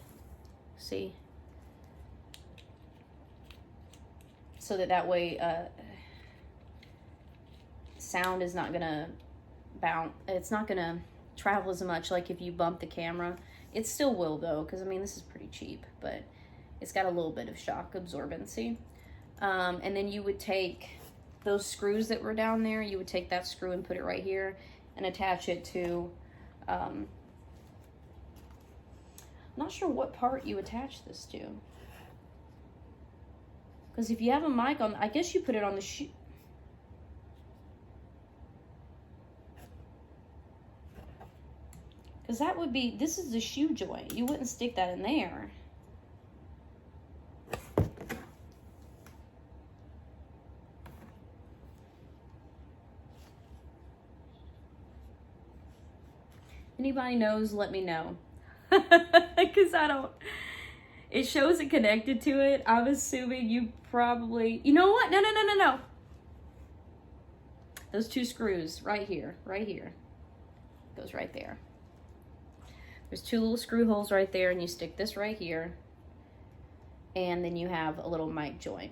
See? So that way sound is not gonna bounce. It's not gonna travel as much like if you bump the camera. It still will though, because I mean this is pretty cheap, but it's got a little bit of shock absorbency. And then you would take those screws that were down there, you would take that screw and put it right here and attach it to, I'm not sure what part you attach this to. Because if you have a mic on, I guess you put it on the shoe. Because that would be, this is the shoe joint. You wouldn't stick that in there. Anybody knows, let me know. Because I don't, it shows it connected to it. I'm assuming you probably, you know what? No. Those two screws right here, goes right there. There's two little screw holes right there, and you stick this right here, and then you have a little mic joint.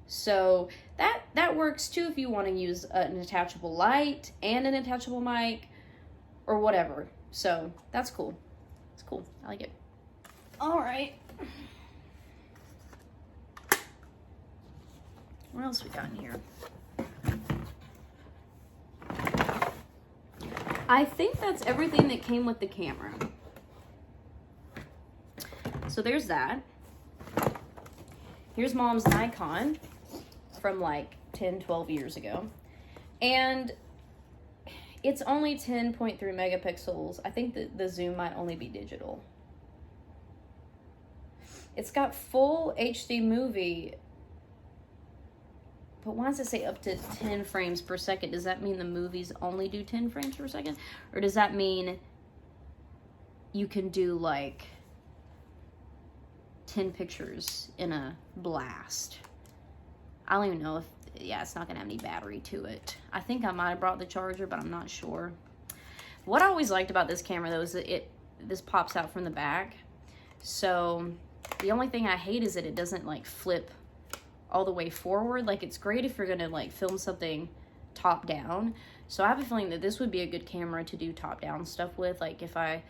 So that works too if you want to use an attachable light and an attachable mic or whatever. So that's cool. It's cool. I like it. All right. What else we got in here? I think that's everything that came with the camera. So there's that. Here's Mom's Nikon from like 10, 12 years ago. And it's only 10.3 megapixels. I think that the zoom might only be digital. It's got full HD movie, but why does it say up to 10 frames per second? Does that mean the movies only do 10 frames per second? Or does that mean you can do like 10 pictures in a blast? I don't even know if, yeah, it's not gonna have any battery to it. I think I might have brought the charger, but I'm not sure. What I always liked about this camera though is that this pops out from the back. So the only thing I hate is that it doesn't like flip all the way forward. Like, it's great if you're gonna like film something top down. So I have a feeling that this would be a good camera to do top down stuff with. Like if I,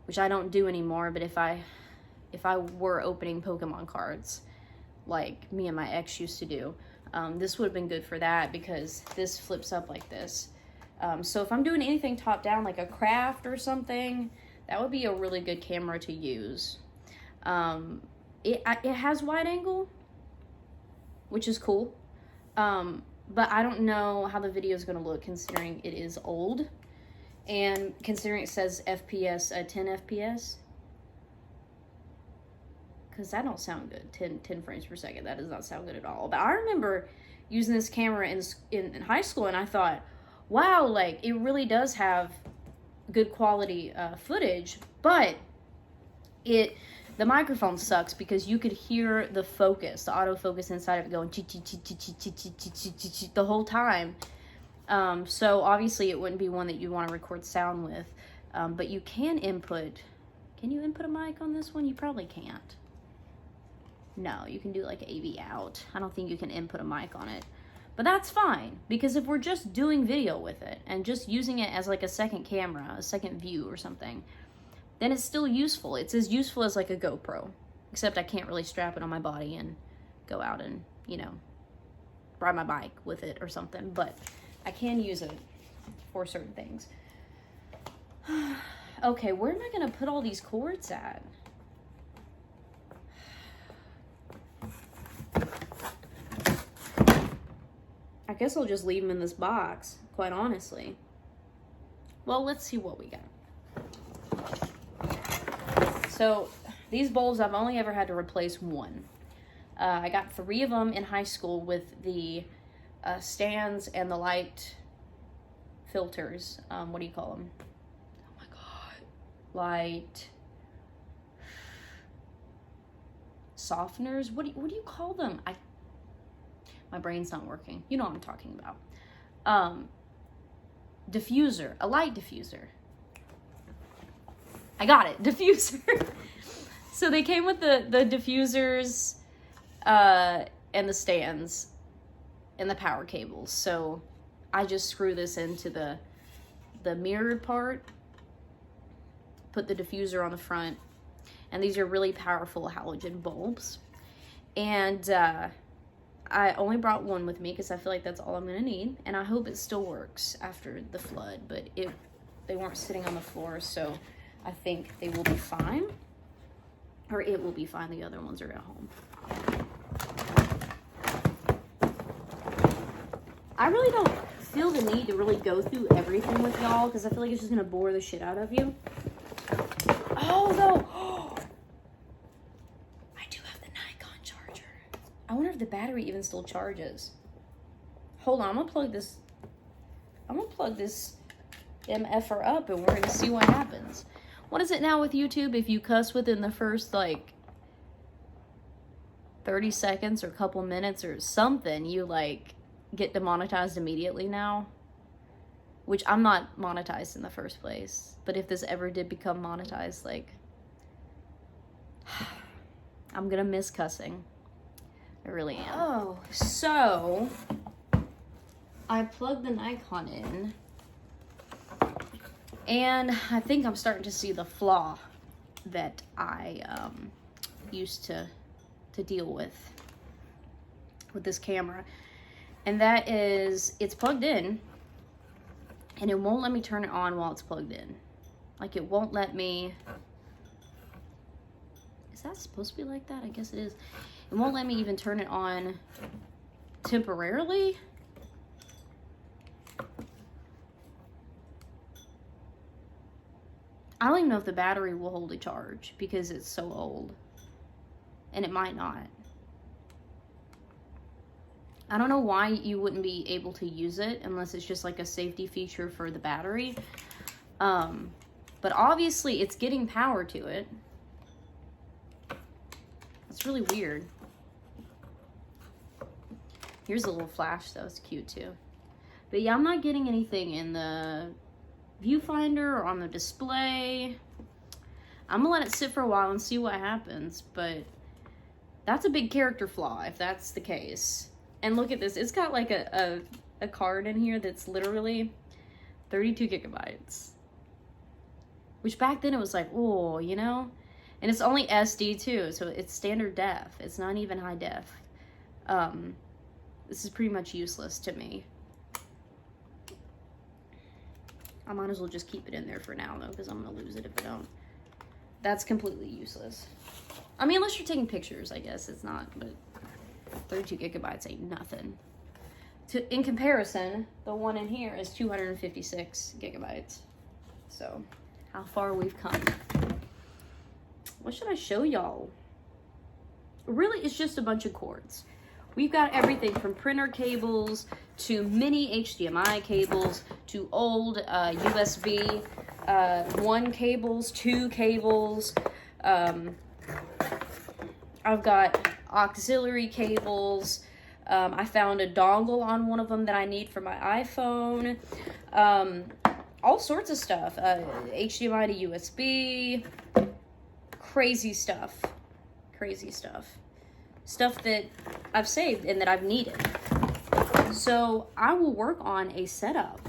which I don't do anymore, but if I were opening Pokemon cards like me and my ex used to do, this would have been good for that because this flips up like this. So if I'm doing anything top down, like a craft or something, that would be a really good camera to use. It has wide angle, which is cool. But I don't know how the video is going to look considering it is old. And considering it says FPS, 10 FPS. Because that don't sound good, 10 frames per second. That does not sound good at all. But I remember using this camera in high school, and I thought, wow, like, it really does have good quality footage. But the microphone sucks because you could hear the focus, the autofocus inside of it going the whole time. So obviously it wouldn't be one that you want to record sound with. But you can input. Can you input a mic on this one? You probably can't. No, you can do like AV out. I don't think you can input a mic on it. But that's fine, because if we're just doing video with it and just using it as like a second camera, a second view or something, then it's still useful. It's as useful as like a GoPro, except I can't really strap it on my body and go out and, you know, ride my bike with it or something, but I can use it for certain things. Okay, where am I gonna put all these cords at? I guess I'll just leave them in this box, quite honestly. Well, let's see what we got. So these bulbs, I've only ever had to replace one. I got 3 of them in high school with the stands and the light filters. What do you call them? Oh my God. Light softeners? What do you call them? My brain's not working. You know what I'm talking about. Diffuser, a light diffuser. I got it, diffuser. So they came with the diffusers and the stands and the power cables. So I just screw this into the mirrored part, put the diffuser on the front, and these are really powerful halogen bulbs. And I only brought one with me because I feel like that's all I'm gonna need, and I hope it still works after the flood, but they weren't sitting on the floor, so I think they will be fine, or it will be fine. The other ones are at home. I really don't feel the need to really go through everything with y'all because I feel like it's just gonna bore the shit out of you. Oh, though. I do have the Nikon charger. I wonder if the battery even still charges. Hold on, I'm gonna plug this MFR up and we're gonna see what happens. What is it now with YouTube? If you cuss within the first, like, 30 seconds or a couple minutes or something, you, like, get demonetized immediately now. Which I'm not monetized in the first place. But if this ever did become monetized, like, I'm gonna miss cussing. I really am. Oh, so I plugged the Nikon in, and I think I'm starting to see the flaw that I used to deal with this camera, and that is it's plugged in, and it won't let me turn it on while it's plugged in. Like, it won't let me. Is that supposed to be like that? I guess it is. It won't let me even turn it on temporarily. I don't even know if the battery will hold a charge because it's so old. And it might not. I don't know why you wouldn't be able to use it unless it's just like a safety feature for the battery. But obviously it's getting power to it. It's really weird. Here's a little flash though, it's cute too. But yeah, I'm not getting anything in the viewfinder or on the display. I'm gonna let it sit for a while and see what happens, but that's a big character flaw if that's the case. And look at this, it's got like a card in here that's literally 32 gigabytes. Which back then it was like, oh, you know? And it's only SD too, so it's standard def. It's not even high def. This is pretty much useless to me. I might as well just keep it in there for now though, because I'm gonna lose it if I don't. That's completely useless. I mean, unless you're taking pictures, I guess it's not, but 32 gigabytes ain't nothing. In comparison, the one in here is 256 gigabytes. So, how far we've come. What should I show y'all? Really, it's just a bunch of cords. We've got everything from printer cables to mini HDMI cables to old USB 1 cables, 2 cables. I've got auxiliary cables. I found a dongle on one of them that I need for my iPhone. All sorts of stuff. HDMI to USB. Crazy stuff. Crazy stuff. Stuff that I've saved and that I've needed. So I will work on a setup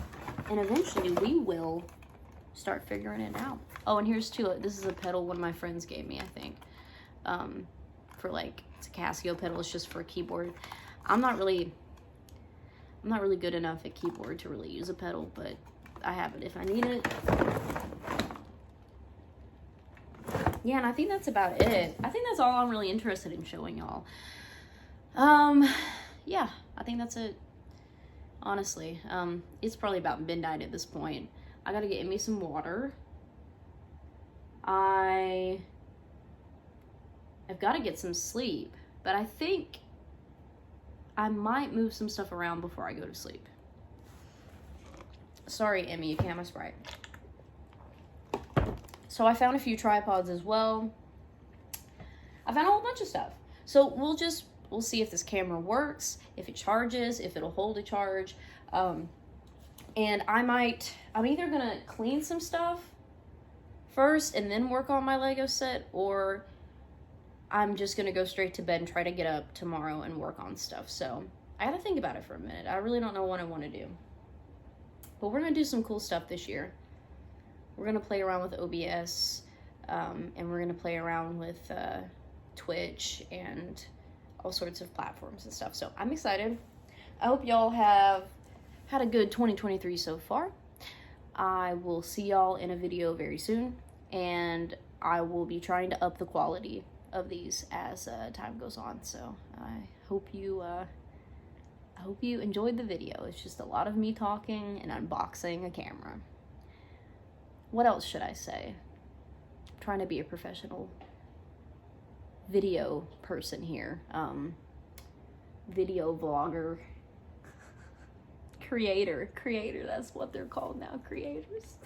and eventually we will start figuring it out. Oh, and here's two. This is a pedal one of my friends gave me, I think. For like, it's a Casio pedal. It's just for a keyboard. I'm not really good enough at keyboard to really use a pedal, but I have it if I need it. Yeah, and I think that's about it. I think that's all I'm really interested in showing y'all. Yeah, I think that's it. Honestly, it's probably about midnight at this point. I gotta get me some water. I've got to get some sleep, but I think I might move some stuff around before I go to sleep. Sorry, Emmy, you can't have my Sprite. So I found a few tripods as well. I found a whole bunch of stuff. So we'll just we'll see if this camera works, if it charges, if it'll hold a charge. And I'm either gonna clean some stuff first and then work on my Lego set, or I'm just gonna go straight to bed and try to get up tomorrow and work on stuff. So I gotta think about it for a minute. I really don't know what I want to do. But we're gonna do some cool stuff this year. We're gonna play around with OBS, and we're gonna play around with Twitch and all sorts of platforms and stuff. So I'm excited. I hope y'all have had a good 2023 so far. I will see y'all in a video very soon, and I will be trying to up the quality of these as time goes on. So I hope you enjoyed the video. It's just a lot of me talking and unboxing a camera. What else should I say? I'm trying to be a professional video person here. Video vlogger. Creator, that's what they're called now, creators.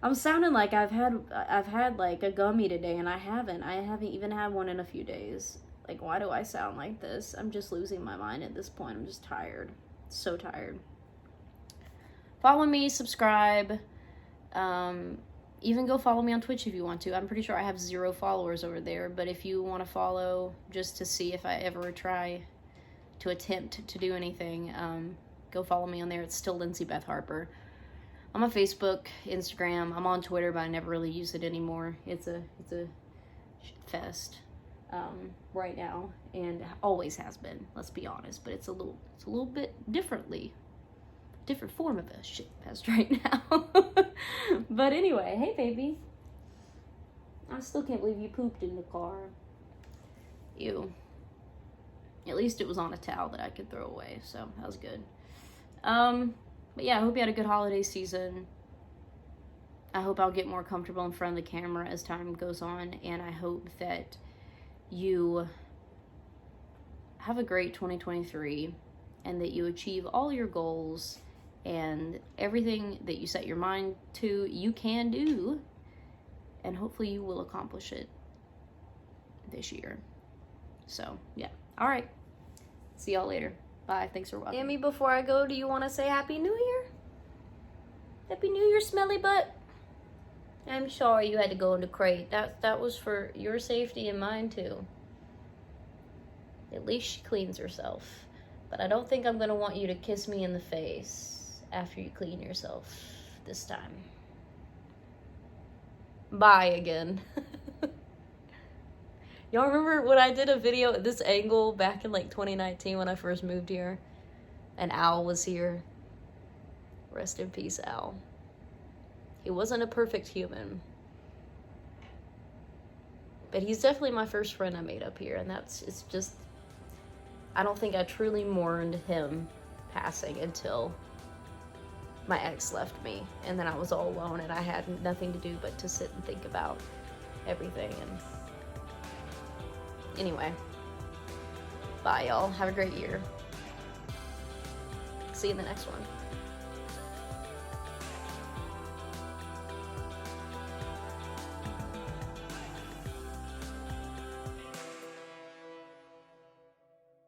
I'm sounding like I've had like a gummy today, and I haven't even had one in a few days. Like, why do I sound like this? I'm just losing my mind at this point. I'm just tired. So tired. Follow me, subscribe. Even go follow me on Twitch if you want to. I'm pretty sure I have 0 followers over there, but if you want to follow just to see if I ever try to attempt to do anything, go follow me on there. It's still Lindsay Beth Harper. I'm on Facebook, Instagram. I'm on Twitter, but I never really use it anymore. It's a shit fest right now, and always has been. Let's be honest, but it's a little bit different form of a shit fest right now. But anyway, hey baby, I still can't believe you pooped in the car. Ew. At least it was on a towel that I could throw away, so that was good. But yeah, I hope you had a good holiday season. I hope I'll get more comfortable in front of the camera as time goes on, and I hope that you have a great 2023 and that you achieve all your goals and everything that you set your mind to, you can do, and hopefully you will accomplish it this year. So, yeah. All right. See y'all later. Bye. Thanks for watching. Amy, before I go, do you want to say Happy New Year? Happy New Year, smelly butt. I'm sorry you had to go in the crate. That was for your safety and mine, too. At least she cleans herself. But I don't think I'm going to want you to kiss me in the face after you clean yourself this time. Bye again. Y'all remember when I did a video at this angle back in like 2019 when I first moved here? And Al was here. Rest in peace, Al. He wasn't a perfect human. But he's definitely my first friend I made up here. And it's just, I don't think I truly mourned him passing until my ex left me. And then I was all alone and I had nothing to do but to sit and think about everything. And anyway, bye y'all. Have a great year. See you in the next one.